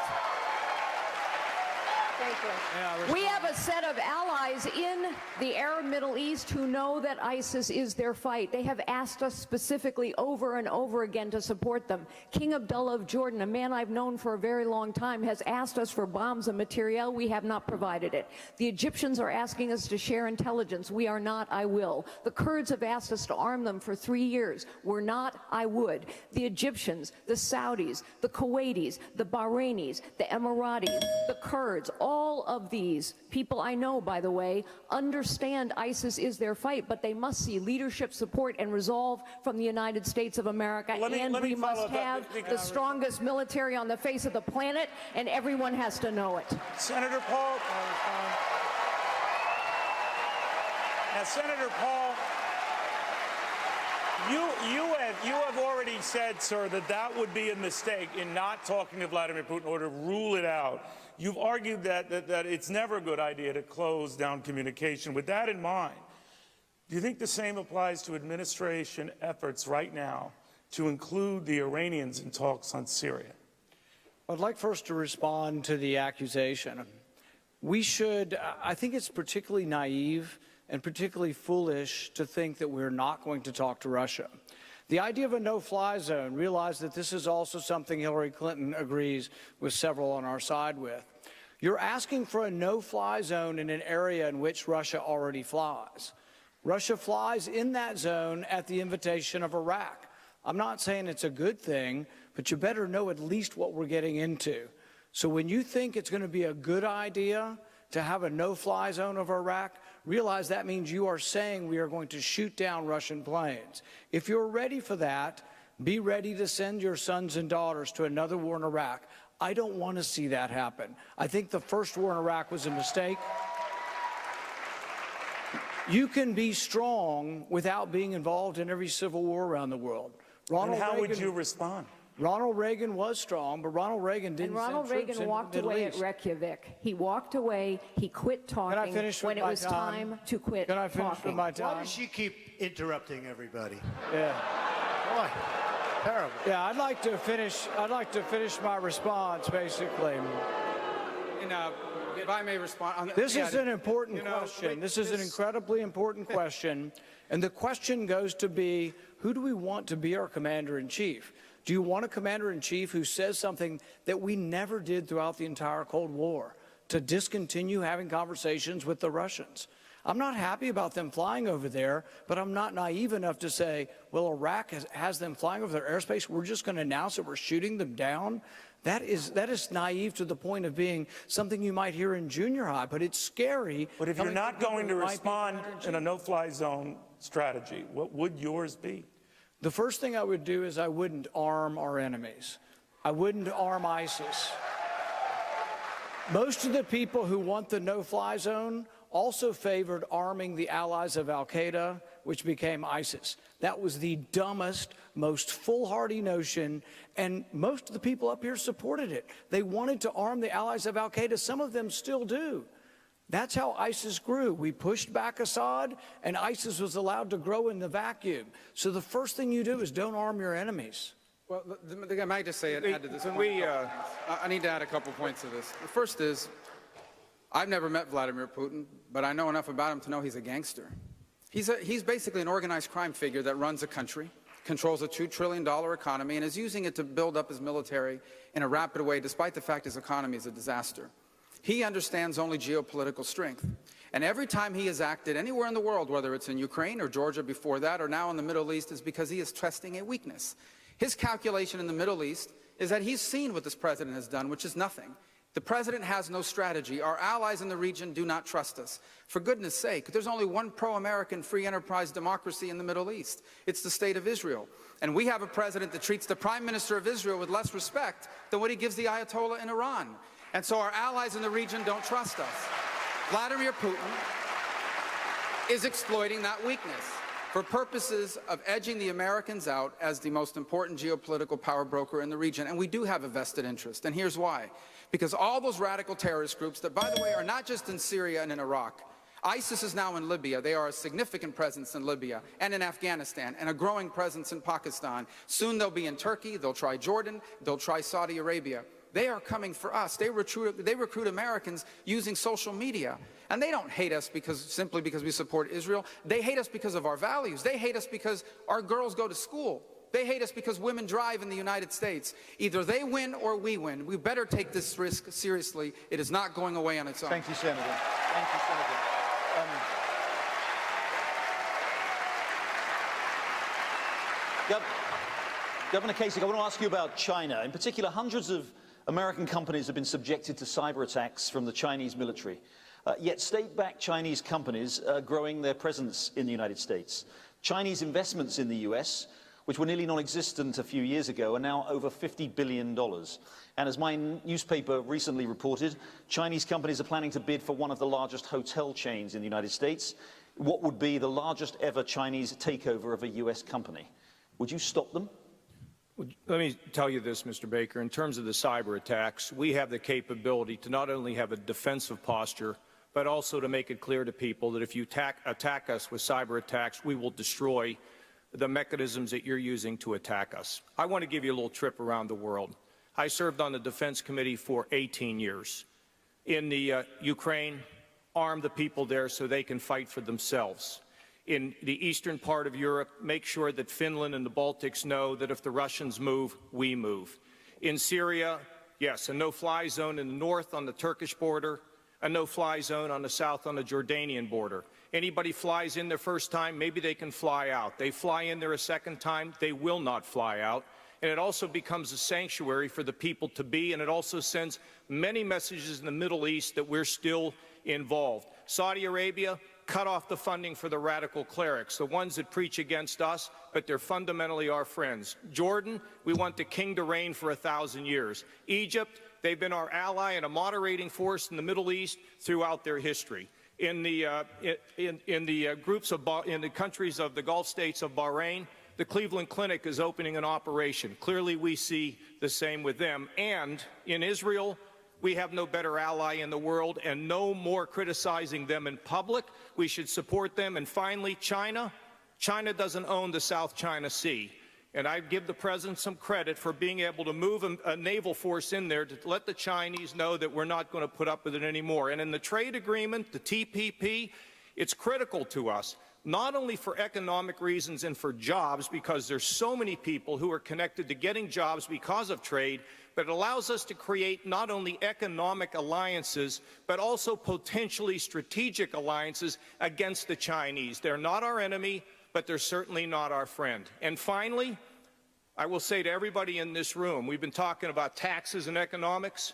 S12: Thank you. We have a set of allies in the Arab Middle East who know that ISIS is their fight. They have asked us specifically over and over again to support them. King Abdullah of Jordan, a man I've known for a very long time, has asked us for bombs and materiel. We have not provided it. The Egyptians are asking us to share intelligence. We are not, I will. The Kurds have asked us to arm them for 3 years. We're not, I would. The Egyptians, the Saudis, the Kuwaitis, the Bahrainis, the Emiratis, the Kurds, all of these people I know, by the way, understand ISIS is their fight, but they must see leadership, support, and resolve from the United States of America. And we must have the strongest military on the face of the planet, and everyone has to know it.
S3: Senator Paul. Now, Senator Paul. You have already said, sir, that that would be a mistake in not talking to Vladimir Putin or to rule it out. You've argued that it's never a good idea to close down communication. With that in mind, do you think the same applies to administration efforts right now to include the Iranians in talks on Syria?
S13: I'd like first to respond to the accusation. I think it's particularly naive and particularly foolish to think that we're not going to talk to Russia. The idea of a no-fly zone, realize that this is also something Hillary Clinton agrees with several on our side with. You're asking for a no-fly zone in an area in which Russia already flies. Russia flies in that zone at the invitation of Iraq. I'm not saying it's a good thing, but you better know at least what we're getting into. So when you think it's going to be a good idea to have a no-fly zone over Iraq, realize that means you are saying we are going to shoot down Russian planes. If you're ready for that, be ready to send your sons and daughters to another war in Iraq. I don't want to see that happen. I think the first war in Iraq was a mistake. You can be strong without being involved in every civil war around the world.
S3: And how would you respond?
S13: Ronald Reagan was strong, but Ronald Reagan didn't send troops into the Middle East.
S14: And Ronald Reagan walked away at Reykjavik. He walked away. He quit talking when it was time to quit talking.
S13: Can I finish with my time?
S6: Why does she keep interrupting everybody?
S13: Yeah.
S6: Boy, terrible.
S13: Yeah, I'd like to finish my response, basically.
S8: If I may respond.
S13: This is an important question. This is an incredibly important question. And the question goes to be, who do we want to be our commander-in-chief? Do you want a commander-in-chief who says something that we never did throughout the entire Cold War, to discontinue having conversations with the Russians? I'm not happy about them flying over there, but I'm not naive enough to say, well, Iraq has them flying over their airspace. We're just going to announce that we're shooting them down. That is naive to the point of being something you might hear in junior high, but it's scary.
S3: But if you're not going to respond in a no-fly zone strategy, what would yours be?
S13: The first thing I would do is I wouldn't arm our enemies. I wouldn't arm ISIS. Most of the people who want the no-fly zone also favored arming the allies of al-Qaeda, which became ISIS. That was the dumbest, most foolhardy notion, and most of the people up here supported it. They wanted to arm the allies of al-Qaeda. Some of them still do. That's how ISIS grew. We pushed back Assad, and ISIS was allowed to grow in the vacuum. So the first thing you do is don't arm your enemies.
S8: Well, I might just say, add to this point. I need to add a couple points to this. The first is, I've never met Vladimir Putin, but I know enough about him to know he's a gangster. He's basically an organized crime figure that runs a country, controls a $2 trillion economy, and is using it to build up his military in a rapid way, despite the fact his economy is a disaster. He understands only geopolitical strength. And every time he has acted anywhere in the world, whether it's in Ukraine or Georgia before that or now in the Middle East, is because he is testing a weakness. His calculation in the Middle East is that he's seen what this president has done, which is nothing. The president has no strategy. Our allies in the region do not trust us. For goodness sake, there's only one pro-American free enterprise democracy in the Middle East. It's the state of Israel. And we have a president that treats the prime minister of Israel with less respect than what he gives the Ayatollah in Iran. And so our allies in the region don't trust us. Vladimir Putin is exploiting that weakness for purposes of edging the Americans out as the most important geopolitical power broker in the region. And we do have a vested interest. And here's why. Because all those radical terrorist groups that, by the way, are not just in Syria and in Iraq. ISIS is now in Libya. They are a significant presence in Libya and in Afghanistan and a growing presence in Pakistan. Soon they'll be in Turkey. They'll try Jordan. They'll try Saudi Arabia. They are coming for us. They recruit Americans using social media. And they don't hate us simply because we support Israel. They hate us because of our values. They hate us because our girls go to school. They hate us because women drive in the United States. Either they win or we win. We better take this risk seriously. It is not going away on its own.
S5: Thank you, Senator. Thank you, Senator. Governor Kasich, I want to ask you about China. In particular, hundreds of American companies have been subjected to cyber attacks from the Chinese military. Yet state-backed Chinese companies are growing their presence in the United States. Chinese investments in the US, which were nearly non-existent a few years ago, are now over $50 billion. And as my newspaper recently reported, Chinese companies are planning to bid for one of the largest hotel chains in the United States. what would be the largest ever Chinese takeover of a US company. Would you stop them?
S9: Let me tell you this, Mr. Baker. In terms of the cyber attacks, we have the capability to not only have a defensive posture, but also to make it clear to people that if you attack us with cyber attacks, we will destroy the mechanisms that you're using to attack us. I want to give you a little trip around the world. I served on the Defense Committee for 18 years. In the Ukraine, arm the people there so they can fight for themselves. In the eastern part of Europe, make sure that Finland and the Baltics know that if the Russians move, we move. In Syria, yes, a no-fly zone in the north on the Turkish border, a no-fly zone on the south on the Jordanian border. Anybody flies in their first time, maybe they can fly out. They fly in there a second time, they will not fly out. And it also becomes a sanctuary for the people to be, and it also sends many messages in the Middle East that we're still involved. Saudi Arabia, cut off the funding for the radical clerics, the ones that preach against us, but they're fundamentally our friends. Jordan, we want the king to reign for 1,000 years. Egypt, they've been our ally and a moderating force in the Middle East throughout their history. In the countries of the Gulf states of Bahrain, the Cleveland Clinic is opening an operation. Clearly, we see the same with them. And in Israel, we have no better ally in the world, and no more criticizing them in public. We should support them. And finally, China. China doesn't own the South China Sea. And I give the President some credit for being able to move a naval force in there to let the Chinese know that we're not going to put up with it anymore. And in the trade agreement, the TPP, it's critical to us, not only for economic reasons and for jobs, because there's so many people who are connected to getting jobs because of trade, but it allows us to create not only economic alliances, but also potentially strategic alliances against the Chinese. They're not our enemy, but they're certainly not our friend. And finally, I will say to everybody in this room, we've been talking about taxes and economics.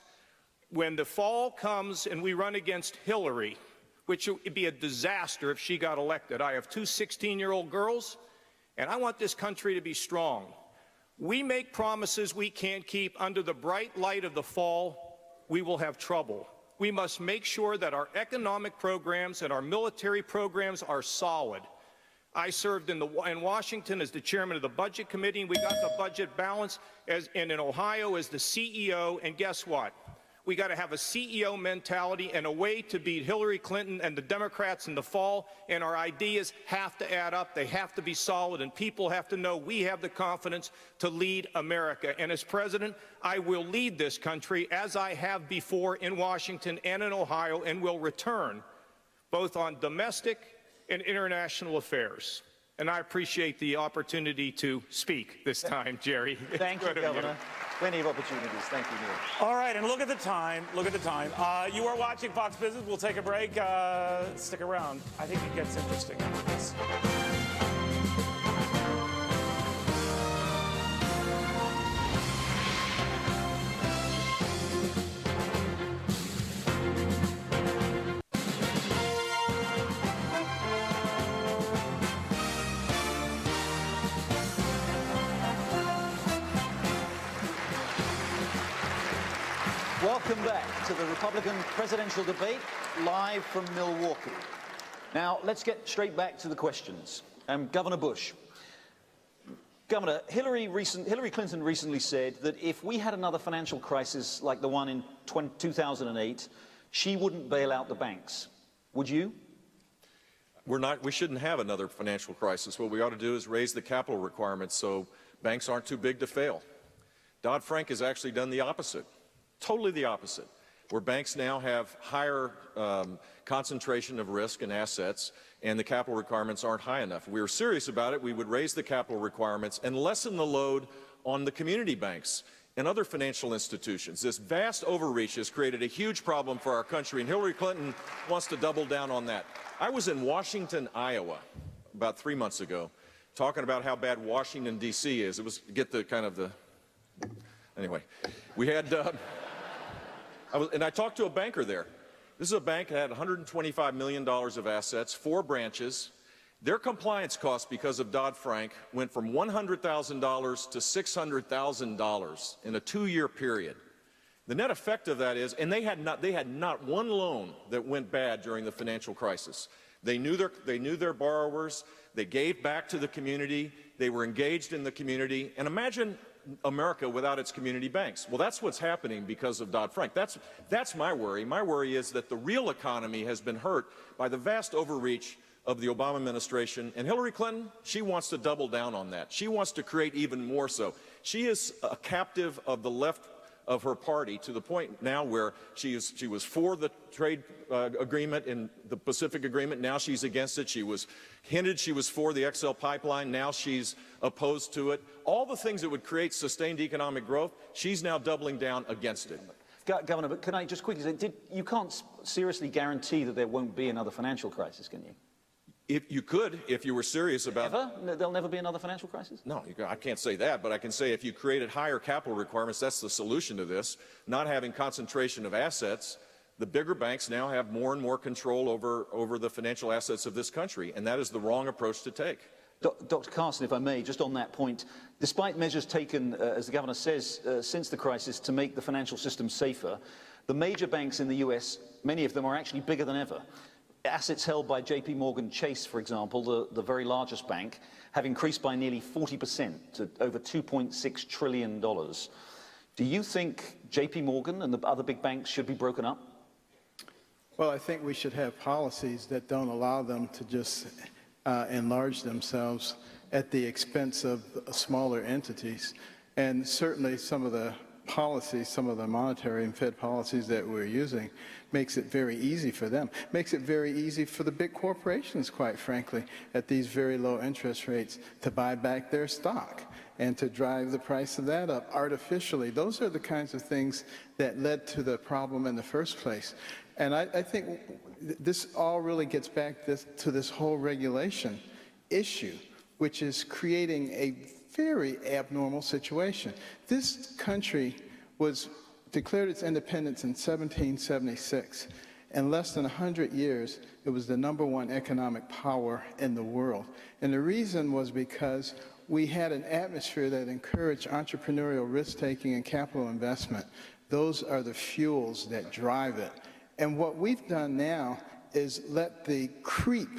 S9: When the fall comes and we run against Hillary, which would be a disaster if she got elected. I have two 16-year-old girls, and I want this country to be strong. We make promises we can't keep under the bright light of the fall, we will have trouble. We must make sure that our economic programs and our military programs are solid. I served in Washington as the chairman of the Budget Committee, and we got the budget balanced, and in Ohio as the CEO, and guess what? We got to have a CEO mentality and a way to beat Hillary Clinton and the Democrats in the fall, and our ideas have to add up. They have to be solid, and people have to know we have the confidence to lead America. And as president, I will lead this country as I have before in Washington and in Ohio, and will return both on domestic and international affairs. And I appreciate the opportunity to speak this time, Jerry.
S5: Thank you, Governor. Plenty of opportunities. Thank you, Neil.
S3: All right, and look at the time. Look at the time. You are watching Fox Business. We'll take a break. Stick around. I think it gets interesting after this.
S5: Welcome back to the Republican presidential debate, live from Milwaukee. Now, let's get straight back to the questions. Governor Bush. Governor, Hillary Clinton recently said that if we had another financial crisis like the one in 2008, she wouldn't bail out the banks. Would you?
S11: We shouldn't have another financial crisis. What we ought to do is raise the capital requirements so banks aren't too big to fail. Dodd-Frank has actually done the opposite. Totally the opposite, where banks now have higher concentration of risk and assets, and the capital requirements aren't high enough. If we were serious about it, we would raise the capital requirements and lessen the load on the community banks and other financial institutions. This vast overreach has created a huge problem for our country, and Hillary Clinton wants to double down on that. I was in Washington, Iowa, about 3 months ago, talking about how bad Washington, D.C. is. It was, get the kind of the, anyway, we had, and I talked to a banker there. This is a bank that had $125 million of assets, 4 branches. Their compliance costs because of Dodd-Frank went from $100,000 to $600,000 in a 2-year period. The net effect of that is, and they had not one loan that went bad during the financial crisis. They knew their borrowers. They gave back to the community. They were engaged in the community. And imagine America without its community banks. Well, that's what's happening because of Dodd-Frank. That's my worry. My worry is that the real economy has been hurt by the vast overreach of the Obama administration. And Hillary Clinton, she wants to double down on that. She wants to create even more so. She is a captive of the left of her party to the point now where she was for the trade agreement in the Pacific Agreement. Now she's against it. She was hinted she was for the XL pipeline. Now she's opposed to it. All the things that would create sustained economic growth, she's now doubling down against it.
S5: Governor, but can I just quickly say, you can't seriously guarantee that there won't be another financial crisis, can you?
S11: If you could, if you were serious about
S5: it. There'll never be another financial crisis?
S11: No, I can't say that, but I can say if you created higher capital requirements, that's the solution to this. Not having concentration of assets, the bigger banks now have more and more control over the financial assets of this country, and that is the wrong approach to take.
S5: Dr. Carson, if I may, just on that point, despite measures taken, as the governor says, since the crisis to make the financial system safer, the major banks in the US, many of them are actually bigger than ever. Assets held by JP Morgan Chase, for example, the very largest bank, have increased by nearly 40% to over $2.6 trillion. Do you think JP Morgan and the other big banks should be broken up?
S7: Well, I think we should have policies that don't allow them to just enlarge themselves at the expense of smaller entities. And certainly some of the policies, some of the monetary and Fed policies that we're using makes it very easy for them. Makes it very easy for the big corporations, quite frankly, at these very low interest rates to buy back their stock and to drive the price of that up artificially. Those are the kinds of things that led to the problem in the first place. And I think this all really gets back to this whole regulation issue, which is creating a very abnormal situation. This country declared its independence in 1776. In less than 100 years, it was the #1 economic power in the world. And the reason was because we had an atmosphere that encouraged entrepreneurial risk-taking and capital investment. Those are the fuels that drive it. And what we've done now is let the creep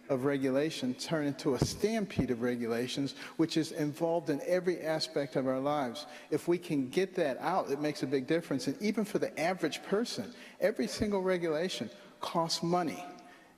S7: of regulation turn into a stampede of regulations, which is involved in every aspect of our lives. If we can get that out, it makes a big difference. And even for the average person, every single regulation costs money,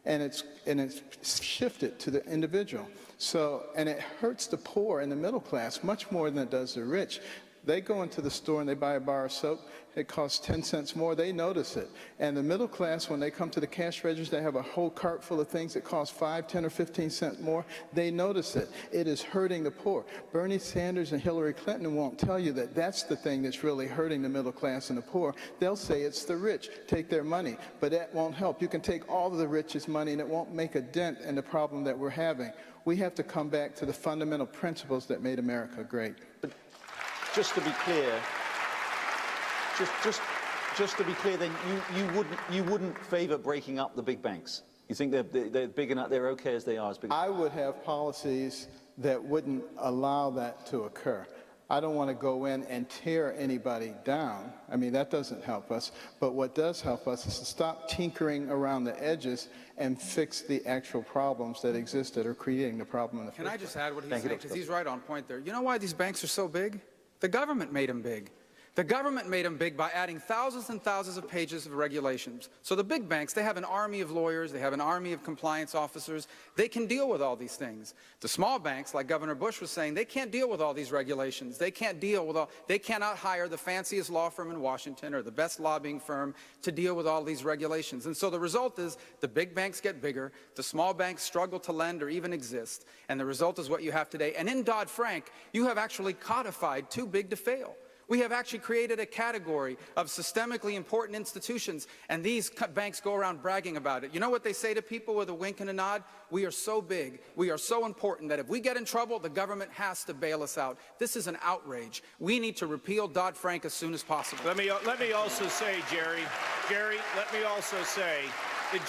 S7: and it's shifted to the individual. So, and it hurts the poor and the middle class much more than it does the rich. They go into the store and they buy a bar of soap. It costs 10 cents more. They notice it. And the middle class, when they come to the cash register, they have a whole cart full of things that cost 5, 10, or 15 cents more. They notice it. It is hurting the poor. Bernie Sanders and Hillary Clinton won't tell you that that's the thing that's really hurting the middle class and the poor. They'll say it's the rich. Take their money. But that won't help. You can take all of the richest money and it won't make a dent in the problem that we're having. We have to come back to the fundamental principles that made America great.
S5: But just to be clear, just to be clear, then you wouldn't favor breaking up the big banks. You think they're big enough, they're okay as they are?
S7: I would have policies that wouldn't allow that to occur. I don't want to go in and tear anybody down. I mean, that doesn't help us. But what does help us is to stop tinkering around the edges and fix the actual problems that exist that are creating the problem in the first place.
S8: Can I just add what he's saying? Because he's right on point there. You know why these banks are so big? The government made them big. The government made them big by adding thousands and thousands of pages of regulations. So the big banks, they have an army of lawyers, they have an army of compliance officers. They can deal with all these things. The small banks, like Governor Bush was saying, they can't deal with all these regulations. They can't deal with they cannot hire the fanciest law firm in Washington or the best lobbying firm to deal with all these regulations. And so the result is the big banks get bigger, the small banks struggle to lend or even exist, and the result is what you have today. And in Dodd-Frank, you have actually codified too big to fail. We have actually created a category of systemically important institutions, and these banks go around bragging about it. You know what they say to people with a wink and a nod? We are so big, we are so important that if we get in trouble, the government has to bail us out. This is an outrage. We need to repeal Dodd-Frank as soon as possible.
S9: Let me also say, Jerry, let me also say, what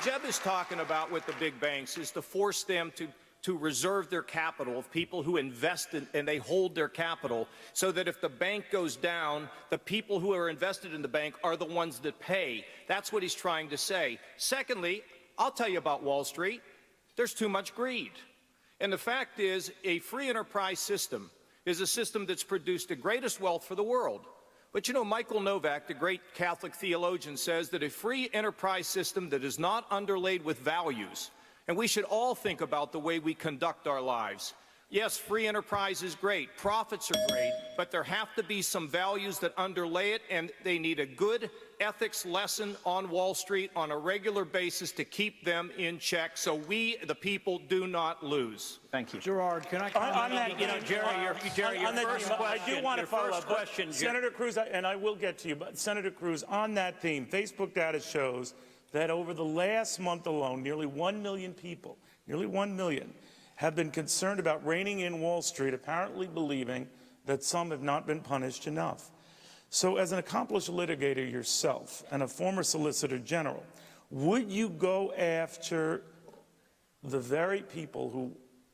S9: Jeb is talking about with the big banks is to force them to reserve their capital of people who invest in, and they hold their capital so that if the bank goes down, the people who are invested in the bank are the ones that pay. That's what he's trying to say. Secondly, I'll tell you about Wall Street. There's too much greed. And the fact is, a free enterprise system is a system that's produced the greatest wealth for the world. But you know, Michael Novak, the great Catholic theologian, says that a free enterprise system that is not underlaid with values, and we should all think about the way we conduct our lives. Yes, free enterprise is great, profits are great, but there have to be some values that underlay it, and they need a good ethics lesson on Wall Street on a regular basis to keep them in check so we, the people, do not lose.
S5: Thank you.
S13: Gerard, can I comment
S3: on that?
S10: You know, Jerry, your first question,
S3: I do want to follow up.
S10: Question,
S3: Senator Cruz, and I will get to you, but Senator Cruz, on that theme, Facebook data shows that over the last month alone, nearly 1 million people, nearly 1 million, have been concerned about reining in Wall Street, apparently believing that some have not been punished enough. So as an accomplished litigator yourself and a former Solicitor General, would you go after the very people who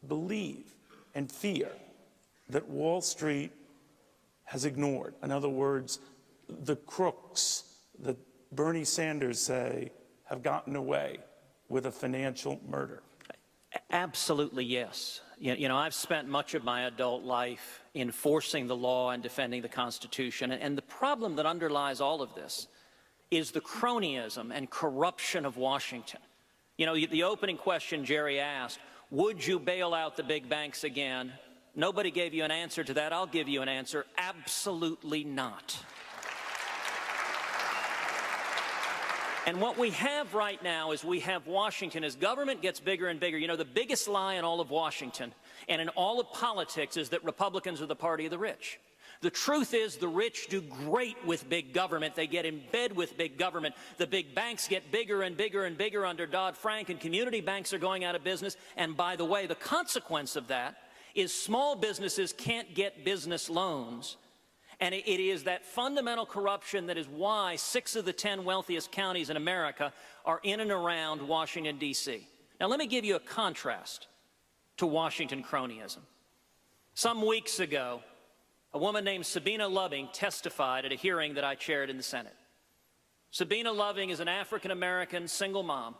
S3: believe and fear that Wall Street has ignored? In other words, the crooks that Bernie Sanders say have gotten away with a financial murder?
S10: Absolutely, yes. You know, I've spent much of my adult life enforcing the law and defending the Constitution. And the problem that underlies all of this is the cronyism and corruption of Washington. You know, the opening question Jerry asked, would you bail out the big banks again? Nobody gave you an answer to that. I'll give you an answer. Absolutely not. And what we have right now is we have Washington, as government gets bigger and bigger. You know, the biggest lie in all of Washington and in all of politics is that Republicans are the party of the rich. The truth is the rich do great with big government. They get in bed with big government. The big banks get bigger and bigger and bigger under Dodd-Frank, and community banks are going out of business. And by the way, the consequence of that is small businesses can't get business loans. And it is that fundamental corruption that is why 6 of the 10 wealthiest counties in America are in and around Washington, D.C. Now, let me give you a contrast to Washington cronyism. Some weeks ago, a woman named Sabina Loving testified at a hearing that I chaired in the Senate. Sabina Loving is an African-American single mom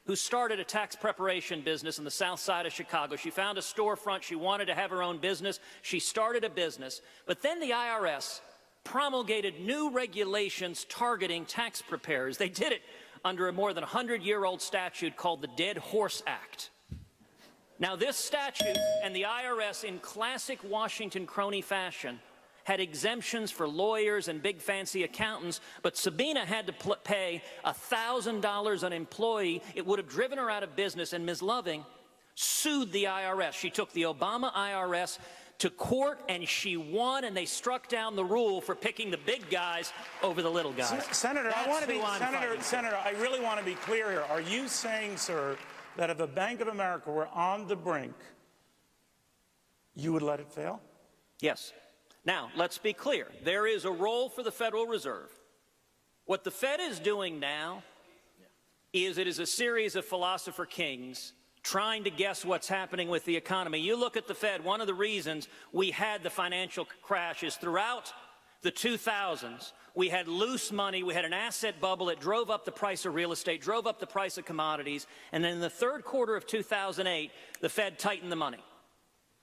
S10: who started a tax preparation business on the south side of Chicago. She found a storefront. She wanted to have her own business. She started a business. But then the IRS promulgated new regulations targeting tax preparers. They did it under a more than 100-year-old statute called the Dead Horse Act. Now, this statute and the IRS, in classic Washington crony fashion, had exemptions for lawyers and big fancy accountants, but Sabina had to pay $1,000 an employee. It would have driven her out of business, and Ms. Loving sued the IRS. She took the Obama IRS to court, and she won, and they struck down the rule for picking the big guys over the little guys.
S3: Senator, Senator, I really want to be clear here. Are you saying, sir, that if the Bank of America were on the brink, you would let it fail?
S10: Yes. Now, let's be clear. There is a role for the Federal Reserve. What the Fed is doing now is it is a series of philosopher kings trying to guess what's happening with the economy. You look at the Fed, one of the reasons we had the financial crash is throughout the 2000s, we had loose money, we had an asset bubble, it drove up the price of real estate, drove up the price of commodities, and then in the third quarter of 2008, the Fed tightened the money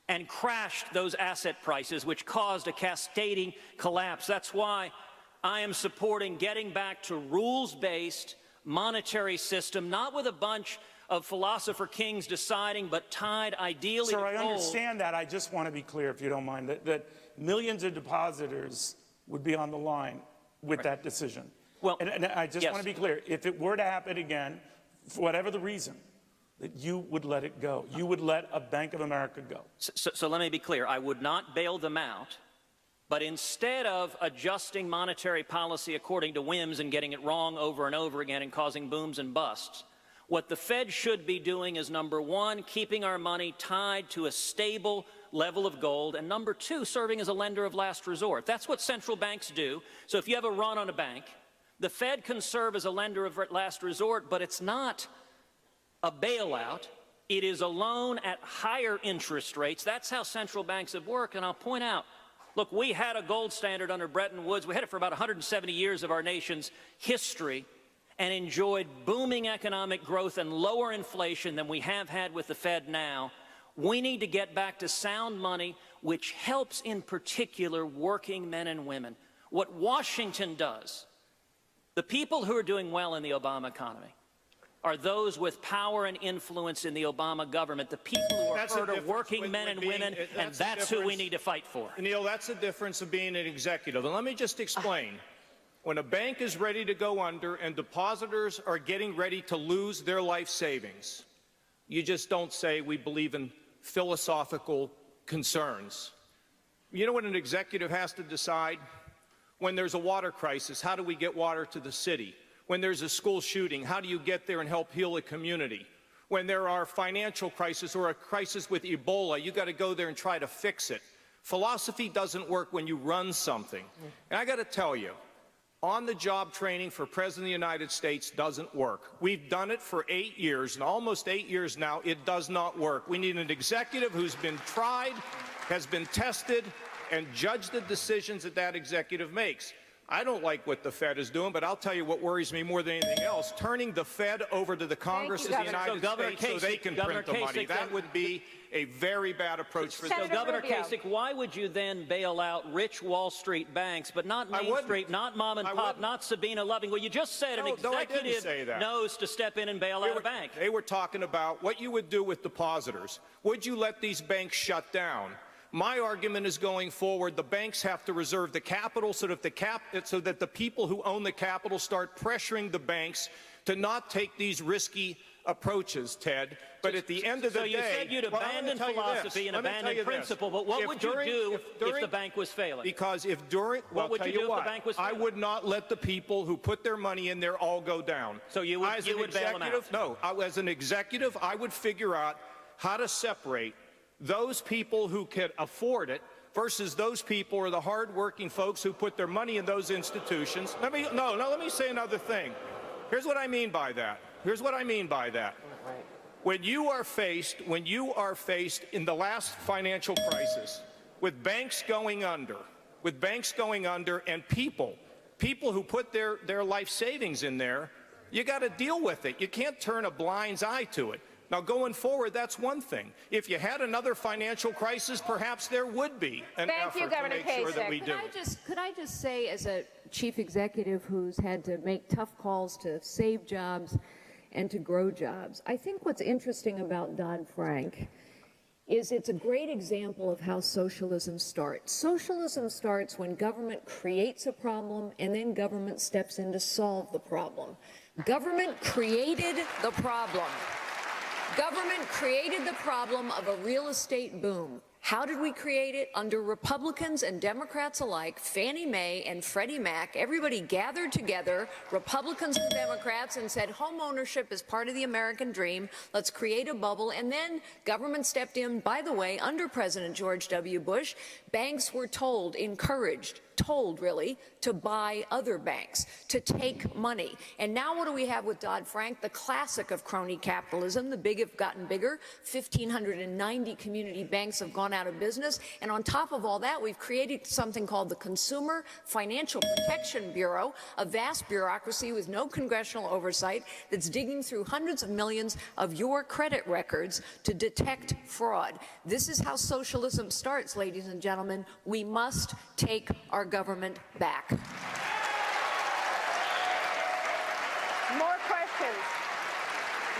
S10: and crashed those asset prices, which caused a cascading collapse. That's why I am supporting getting back to rules-based monetary system, not with a bunch of philosopher kings deciding, but tied ideally to gold.
S3: Sir, I understand that. I just want to be clear, if you don't mind, that millions of depositors would be on the line with that decision. Well, and I just want to be clear. If it were to happen again, for whatever the reason, that you would let it go. You would let a Bank of America go.
S10: So let me be clear. I would not bail them out, but instead of adjusting monetary policy according to whims and getting it wrong over and over again and causing booms and busts, what the Fed should be doing is, number one, keeping our money tied to a stable level of gold, and number two, serving as a lender of last resort. That's what central banks do. So if you have a run on a bank, the Fed can serve as a lender of last resort, but it's not a bailout. It is a loan at higher interest rates. That's how central banks have worked. And I'll point out, look, we had a gold standard under Bretton Woods. We had it for about 170 years of our nation's history. and enjoyed booming economic growth and lower inflation than we have had with the Fed now, we need to get back to sound money, which helps in particular working men and women. What Washington does, the people who are doing well in the Obama economy are those with power and influence in the Obama government. The people who are hurt are working men and women, and that's who we need to fight for.
S9: Neil, that's the difference of being an executive. And let me just explain. When a bank is ready to go under and depositors are getting ready to lose their life savings, you just don't say we believe in philosophical concerns. You know what an executive has to decide? When there's a water crisis, how do we get water to the city? When there's a school shooting, how do you get there and help heal a community? When there are financial crises or a crisis with Ebola, you got to go there and try to fix it. Philosophy doesn't work when you run something. And I got to tell you, on-the-job training for President of the United States doesn't work. We've done it for 8 years, and almost 8 years now, it does not work. We need an executive who's been tried, has been tested, and judge the decisions that that executive makes. I don't like what the Fed is doing, but I'll tell you what worries me more than anything else, turning the Fed over to the Congress of the United States so they can print the money. That would be a very bad approach for
S10: So, Governor Kasich, why would you then bail out rich Wall Street banks, but not Main Street, not mom and pop, not Sabina Loving? Well, you just said an executive knows to step in and bail out a bank.
S9: They were talking about what you would do with depositors. Would you let these banks shut down? My argument is going forward, the banks have to reserve the capital so that the people who own the capital start pressuring the banks to not take these risky approaches, Ted. But at the end of the day...
S10: So you said you'd abandon philosophy and abandon principle, but what would you do if the bank was failing?
S9: Because if during...
S10: What would you do if the bank was failing?
S9: I would not let the people who put their money in there all go down.
S10: So you would bail them out?
S9: No. As an executive, I would figure out how to separate those people who could afford it versus those people who are the hard-working folks who put their money in those institutions. Let me say another thing. Here's what I mean by that. When you are faced in the last financial crisis with banks going under, and people who put their life savings in there, you got to deal with it. You can't turn a blind eye to it. Now, going forward, that's one thing. If you had another financial crisis, perhaps there would be an effort to make sure that we do.
S14: Could I just say, as a chief executive who's had to make tough calls to save jobs and to grow jobs, I think what's interesting about Dodd-Frank is it's a great example of how socialism starts. Socialism starts when government creates a problem and then government steps in to solve the problem. Government created the problem. Government created the problem of a real estate boom. How did we create it? Under Republicans and Democrats alike, Fannie Mae and Freddie Mac, everybody gathered together, Republicans and Democrats, and said home ownership is part of the American dream. Let's create a bubble. And then government stepped in. By the way, under President George W. Bush, banks were encouraged, really, to buy other banks, to take money. And now what do we have with Dodd-Frank? The classic of crony capitalism. The big have gotten bigger. 1,590 community banks have gone out of business. And on top of all that, we've created something called the Consumer Financial Protection Bureau, a vast bureaucracy with no congressional oversight that's digging through hundreds of millions of your credit records to detect fraud. This is how socialism starts, ladies and gentlemen. We must take our government back.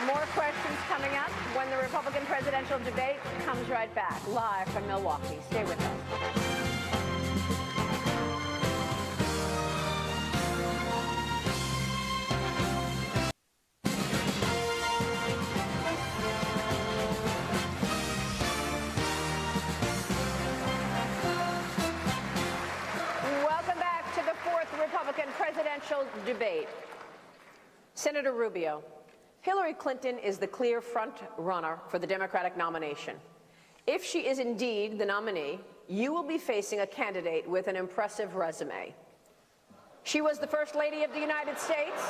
S4: More questions coming up when the Republican presidential debate comes right back, live from Milwaukee. Stay with us. Welcome back to the fourth Republican presidential debate. Senator Rubio, Hillary Clinton is the clear front runner for the Democratic nomination. If she is indeed the nominee, you will be facing a candidate with an impressive resume. She was the First Lady of the United States,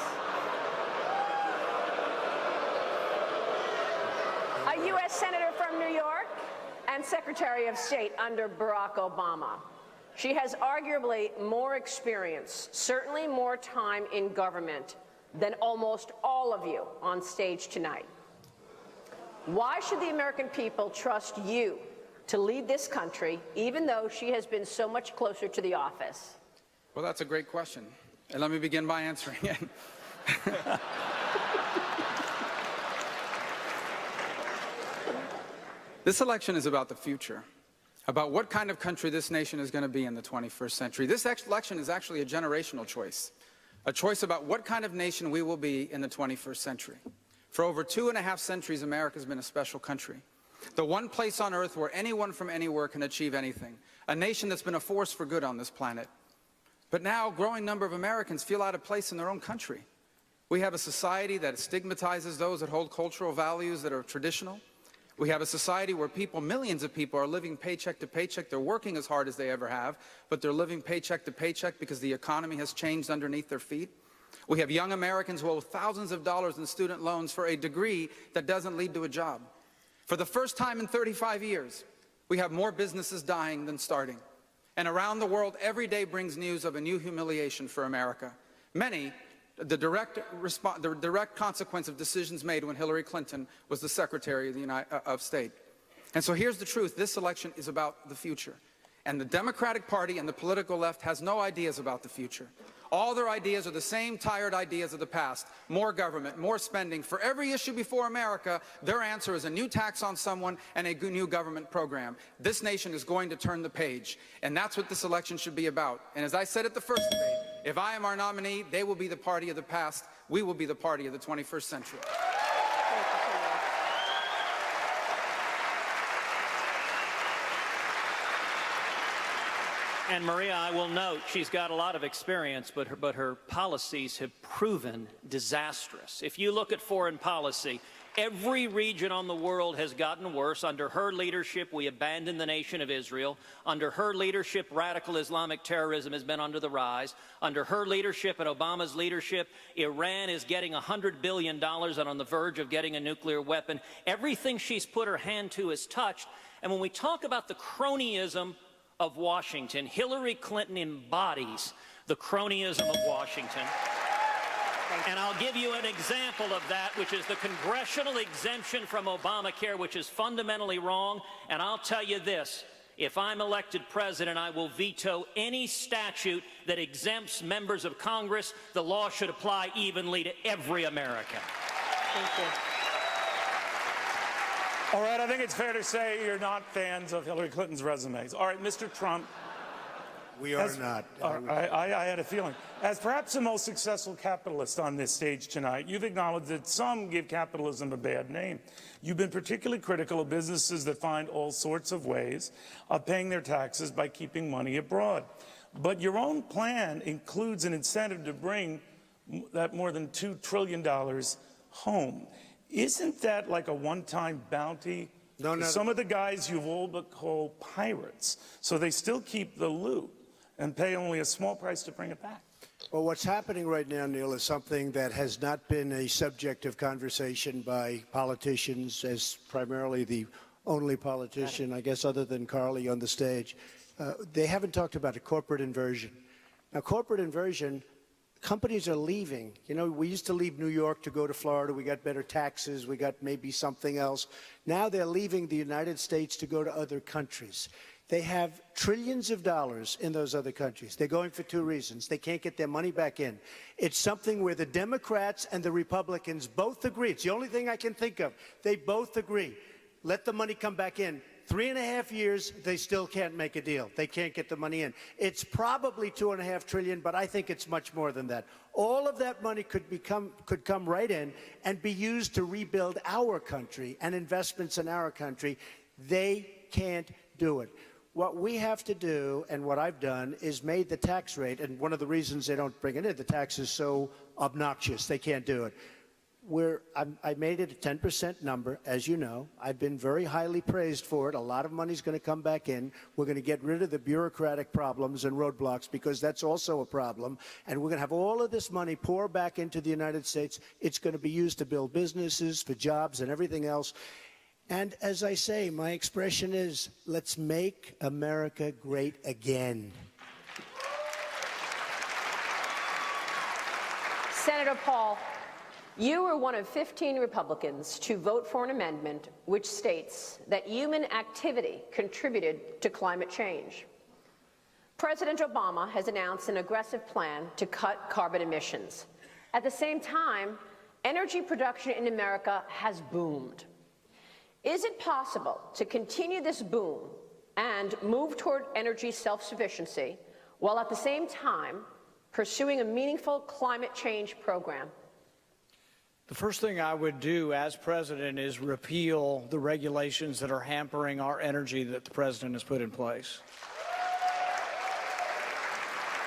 S4: a U.S. Senator from New York, and Secretary of State under Barack Obama. She has arguably more experience, certainly more time in government, than almost all of you on stage tonight. Why should the American people trust you to lead this country, even though she has been so much closer to the office?
S8: Well, that's a great question, and let me begin by answering it. This election is about the future, about what kind of country this nation is going to be in the 21st century. This election is actually a generational choice, a choice about what kind of nation we will be in the 21st century. For over 2.5 centuries, America has been a special country, the one place on earth where anyone from anywhere can achieve anything, a nation that's been a force for good on this planet. But now, a growing number of Americans feel out of place in their own country. We have a society that stigmatizes those that hold cultural values that are traditional. We have a society where people, millions of people, are living paycheck to paycheck. They're working as hard as they ever have, but they're living paycheck to paycheck because the economy has changed underneath their feet. We have young Americans who owe thousands of dollars in student loans for a degree that doesn't lead to a job. For the first time in 35 years, we have more businesses dying than starting. And around the world, every day brings news of a new humiliation for America. Many, the direct consequence of decisions made when Hillary Clinton was the Secretary of State. And so here's the truth. This election is about the future. And the Democratic Party and the political left has no ideas about the future. All their ideas are the same tired ideas of the past. More government, more spending. For every issue before America, their answer is a new tax on someone and a new government program. This nation is going to turn the page. And that's what this election should be about. And as I said at the first debate, if I am our nominee, they will be the party of the past. We will be the party of the 21st century.
S10: And Maria, I will note, she's got a lot of experience, but her policies have proven disastrous. If you look at foreign policy, every region on the world has gotten worse. Under her leadership, we abandoned the nation of Israel. Under her leadership, radical Islamic terrorism has been under the rise. Under her leadership and Obama's leadership, Iran is getting $100 billion and on the verge of getting a nuclear weapon. Everything she's put her hand to is touched. And when we talk about the cronyism of Washington, Hillary Clinton embodies the cronyism of Washington. And I'll give you an example of that, which is the congressional exemption from Obamacare, which is fundamentally wrong. And I'll tell you this, if I'm elected president, I will veto any statute that exempts members of Congress. The law should apply evenly to every American.
S4: Thank you.
S3: All right, I think it's fair to say you're not fans of Hillary Clinton's resumes. All right, Mr. Trump.
S6: We are not.
S3: I had a feeling. As perhaps the most successful capitalist on this stage tonight, you've acknowledged that some give capitalism a bad name. You've been particularly critical of businesses that find all sorts of ways of paying their taxes by keeping money abroad. But your own plan includes an incentive to bring that more than $2 trillion home. Isn't that like a one-time bounty?
S6: No.
S3: Some of the guys you've all but called pirates, so they still keep the loot and pay only a small price to bring it back.
S6: Well, what's happening right now, Neil, is something that has not been a subject of conversation by politicians, as primarily the only politician, I guess, other than Carly on the stage. They haven't talked about a corporate inversion. Now, corporate inversion, companies are leaving. You know, we used to leave New York to go to Florida. We got better taxes. We got maybe something else. Now they're leaving the United States to go to other countries. They have trillions of dollars in those other countries. They're going for two reasons. They can't get their money back in. It's something where the Democrats and the Republicans both agree. It's the only thing I can think of. They both agree. Let the money come back in. 3.5 years, they still can't make a deal. They can't get the money in. It's probably $2.5 trillion, but I think it's much more than that. All of that money could come right in and be used to rebuild our country and investments in our country. They can't do it. What we have to do, and what I've done, is made the tax rate, and one of the reasons they don't bring it in, the tax is so obnoxious, they can't do it. I made it a 10% number, as you know. I've been very highly praised for it. A lot of money's going to come back in. We're going to get rid of the bureaucratic problems and roadblocks, because that's also a problem. And we're going to have all of this money pour back into the United States. It's going to be used to build businesses, for jobs, and everything else. And as I say, my expression is, let's make America great again.
S4: Senator Paul, you were one of 15 Republicans to vote for an amendment which states that human activity contributed to climate change. President Obama has announced an aggressive plan to cut carbon emissions. At the same time, energy production in America has boomed. Is it possible to continue this boom and move toward energy self-sufficiency while at the same time pursuing a meaningful climate change program?
S13: The first thing I would do as president is repeal the regulations that are hampering our energy that the president has put in place,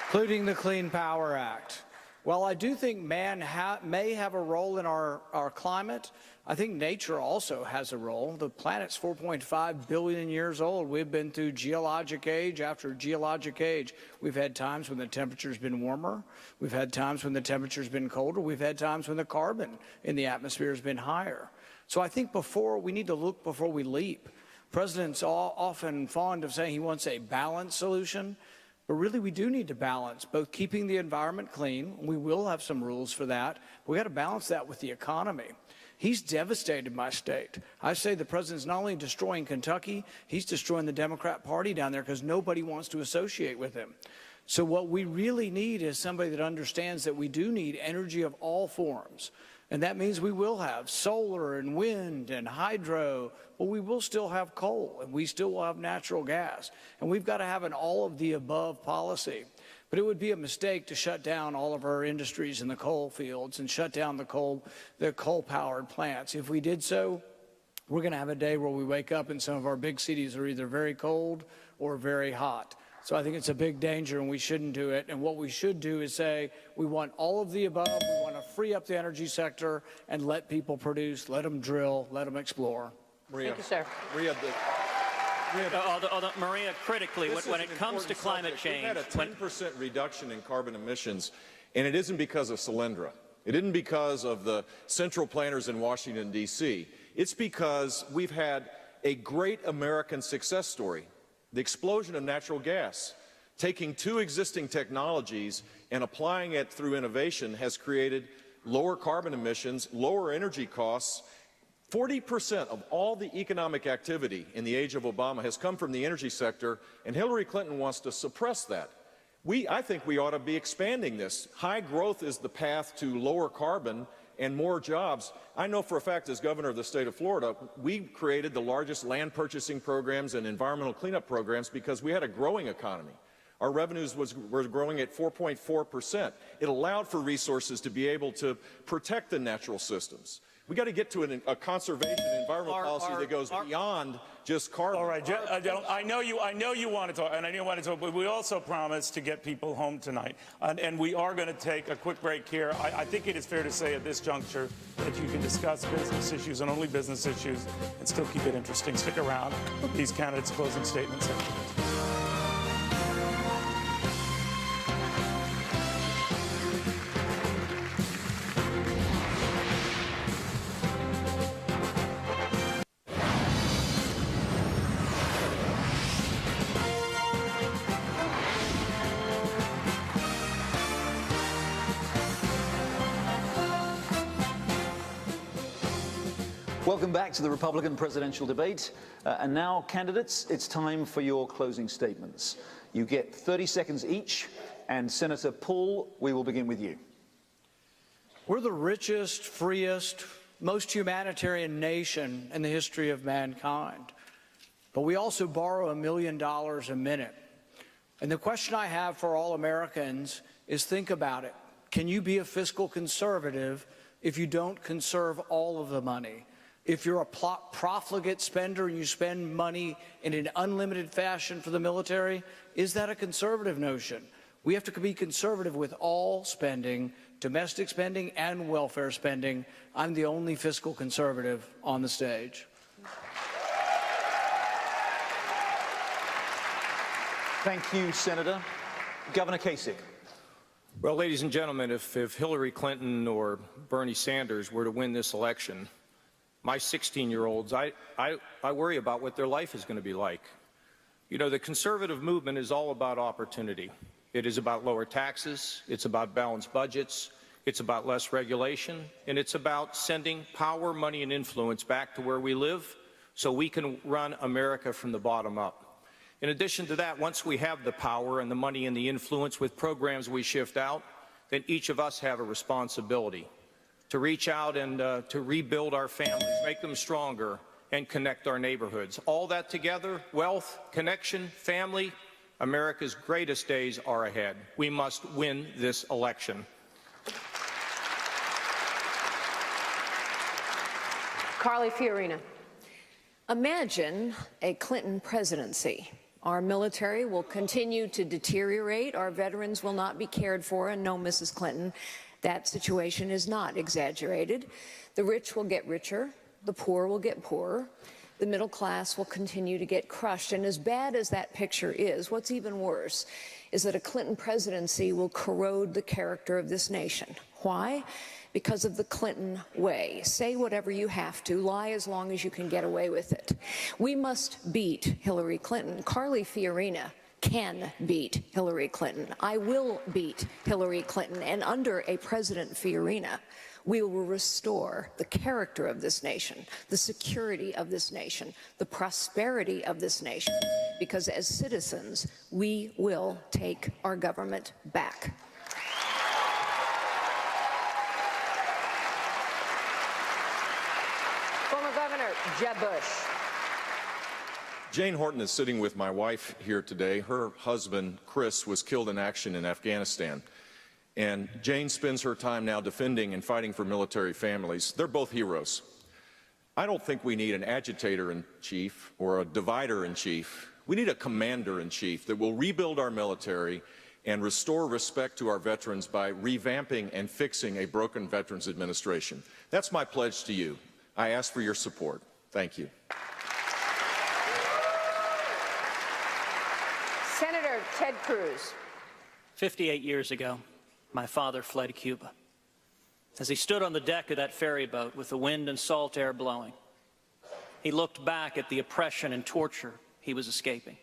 S13: including the Clean Power Act. While I do think man may have a role in our climate, I think nature also has a role. The planet's 4.5 billion years old. We've been through geologic age after geologic age. We've had times when the temperature's been warmer. We've had times when the temperature's been colder. We've had times when the carbon in the atmosphere has been higher. So I think we need to look before we leap. The president's often fond of saying he wants a balanced solution. But really, we do need to balance both keeping the environment clean. We will have some rules for that. But we got to balance that with the economy. He's devastated my state. I say the president's not only destroying Kentucky, he's destroying the Democrat Party down there because nobody wants to associate with him. So what we really need is somebody that understands that we do need energy of all forms. And that means we will have solar and wind and hydro, but we will still have coal and we still will have natural gas. And we've got to have an all-of-the-above policy. But it would be a mistake to shut down all of our industries in the coal fields and shut down the coal-powered plants. If we did so, we're going to have a day where we wake up and some of our big cities are either very cold or very hot. So I think it's a big danger and we shouldn't do it. And what we should do is say we want all of the above. We want to free up the energy sector and let people produce, let them drill, let them explore.
S4: Maria. Thank you, sir.
S10: Maria, critically, when it comes to climate change...
S11: We've had a 10% reduction in carbon emissions, and it isn't because of Solyndra. It isn't because of the central planners in Washington, D.C. It's because we've had a great American success story. The explosion of natural gas, taking two existing technologies and applying it through innovation has created lower carbon emissions, lower energy costs. 40% of all the economic activity in the age of Obama has come from the energy sector, and Hillary Clinton wants to suppress that. I think we ought to be expanding this. High growth is the path to lower carbon and more jobs. I know for a fact, as governor of the state of Florida, we created the largest land purchasing programs and environmental cleanup programs because we had a growing economy. Our revenues were growing at 4.4%. It allowed for resources to be able to protect the natural systems. We got to get to a conservation environmental policy that goes beyond just carbon.
S3: All right, I know you want to talk, and I know you want to talk, but we also promised to get people home tonight, and we are going to take a quick break here. I think it is fair to say at this juncture that you can discuss business issues and only business issues and still keep it interesting. Stick around. These candidates' closing statements.
S5: Welcome back to the Republican presidential debate. And now, candidates, it's time for your closing statements. You get 30 seconds each. And Senator Paul, we will begin with you.
S13: We're the richest, freest, most humanitarian nation in the history of mankind. But we also borrow $1 million a minute. And the question I have for all Americans is think about it. Can you be a fiscal conservative if you don't conserve all of the money? If you're a profligate spender and you spend money in an unlimited fashion for the military, is that a conservative notion? We have to be conservative with all spending, domestic spending and welfare spending. I'm the only fiscal conservative on the stage.
S5: Thank you, Senator. Governor Kasich.
S9: Well, ladies and gentlemen, if Hillary Clinton or Bernie Sanders were to win this election, my 16-year-olds, I worry about what their life is going to be like. You know, the conservative movement is all about opportunity. It is about lower taxes. It's about balanced budgets. It's about less regulation, and it's about sending power, money, and influence back to where we live so we can run America from the bottom up. In addition to that, once we have the power and the money and the influence with programs we shift out, then each of us have a responsibility to reach out and to rebuild our families, make them stronger, and connect our neighborhoods. All that together, wealth, connection, family, America's greatest days are ahead. We must win this election.
S4: Carly Fiorina.
S12: Imagine a Clinton presidency. Our military will continue to deteriorate. Our veterans will not be cared for. And no, Mrs. Clinton, that situation is not exaggerated. The rich will get richer. The poor will get poorer. The middle class will continue to get crushed. And as bad as that picture is, what's even worse is that a Clinton presidency will corrode the character of this nation. Why? Because of the Clinton way. Say whatever you have to, lie as long as you can get away with it. We must beat Hillary Clinton. Carly Fiorina can beat Hillary Clinton. I will beat Hillary Clinton. And under a President Fiorina, we will restore the character of this nation, the security of this nation, the prosperity of this nation, because as citizens, we will take our government back.
S4: Former Governor Jeb Bush.
S11: Jane Horton is sitting with my wife here today. Her husband, Chris, was killed in action in Afghanistan. And Jane spends her time now defending and fighting for military families. They're both heroes. I don't think we need an agitator-in-chief or a divider-in-chief. We need a commander-in-chief that will rebuild our military and restore respect to our veterans by revamping and fixing a broken Veterans Administration. That's my pledge to you. I ask for your support. Thank you.
S4: Senator Ted Cruz.
S10: 58 years ago, my father fled Cuba. As he stood on the deck of that ferry boat with the wind and salt air blowing, he looked back at the oppression and torture he was escaping.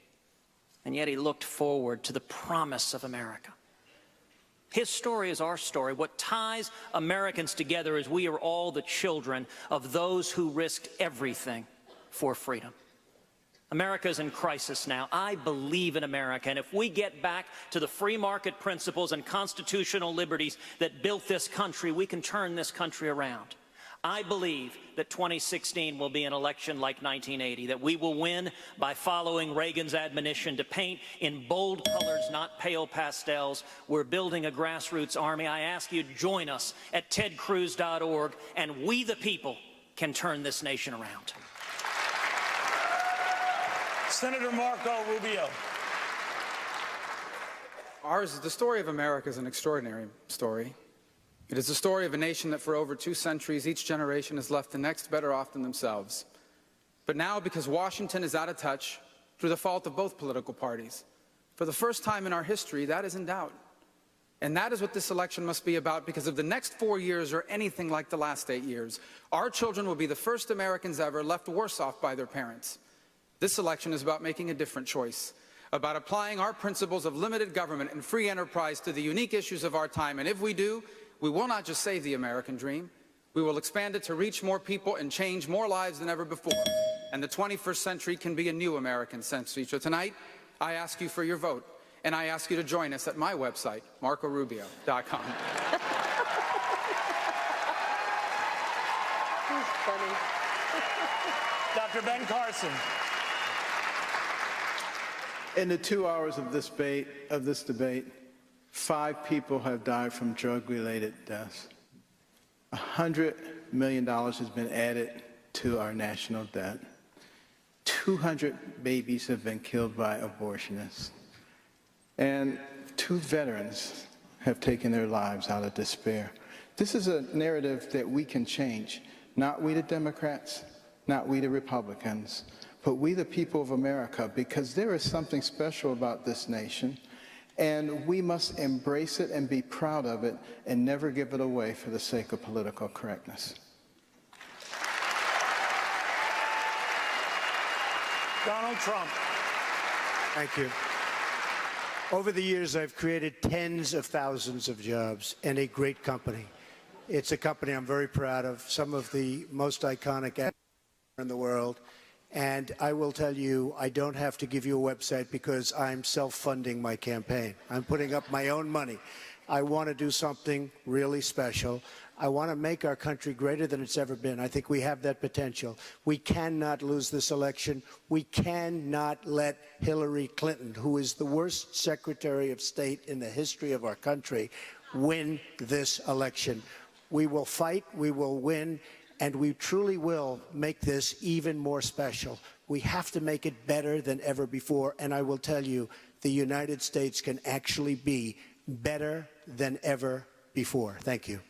S10: And yet he looked forward to the promise of America. His story is our story. What ties Americans together is we are all the children of those who risked everything for freedom. America is in crisis now. I believe in America, and if we get back to the free market principles and constitutional liberties that built this country, we can turn this country around. I believe that 2016 will be an election like 1980, that we will win by following Reagan's admonition to paint in bold colors, not pale pastels. We're building a grassroots army. I ask you to join us at tedcruz.org, and we the people can turn this nation around.
S3: Senator Marco Rubio.
S8: The story of America is an extraordinary story. It is the story of a nation that for over 2 centuries, each generation has left the next better off than themselves. But now, because Washington is out of touch, through the fault of both political parties, for the first time in our history, that is in doubt. And that is what this election must be about, because if the next 4 years are anything like the last 8 years, our children will be the first Americans ever left worse off by their parents. This election is about making a different choice, about applying our principles of limited government and free enterprise to the unique issues of our time. And if we do, we will not just save the American dream, we will expand it to reach more people and change more lives than ever before. And the 21st century can be a new American century. So tonight, I ask you for your vote, and I ask you to join us at my website, marcorubio.com.
S4: He's funny.
S3: Dr. Ben Carson.
S7: In the 2 hours of this debate, 5 people have died from drug-related deaths. $100 million has been added to our national debt. 200 babies have been killed by abortionists. And 2 veterans have taken their lives out of despair. This is a narrative that we can change. Not we the Democrats, not we the Republicans, but we the people of America, because there is something special about this nation. And we must embrace it and be proud of it and never give it away for the sake of political correctness.
S3: Donald Trump.
S6: Thank you. Over the years, I've created tens of thousands of jobs and a great company. It's a company I'm very proud of, some of the most iconic in the world. And I will tell you, I don't have to give you a website because I'm self-funding my campaign. I'm putting up my own money. I want to do something really special. I want to make our country greater than it's ever been. I think we have that potential. We cannot lose this election. We cannot let Hillary Clinton, who is the worst Secretary of State in the history of our country, win this election. We will fight, we will win, and we truly will make this even more special. We have to make it better than ever before, and I will tell you, the United States can actually be better than ever before. Thank you.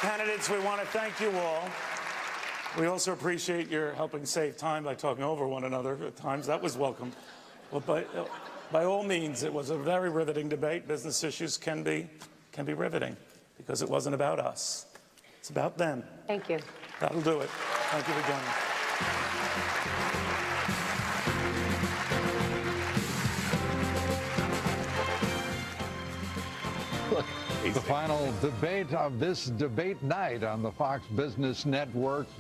S3: Candidates, we want to thank you all. We also appreciate your helping save time by talking over one another at times. That was welcome. Well, by all means, it was a very riveting debate. Business issues can be riveting because it wasn't about us. It's about them.
S4: Thank you.
S3: That'll do it. Thank you for joining us.
S15: The final debate of this debate night on the Fox Business Network.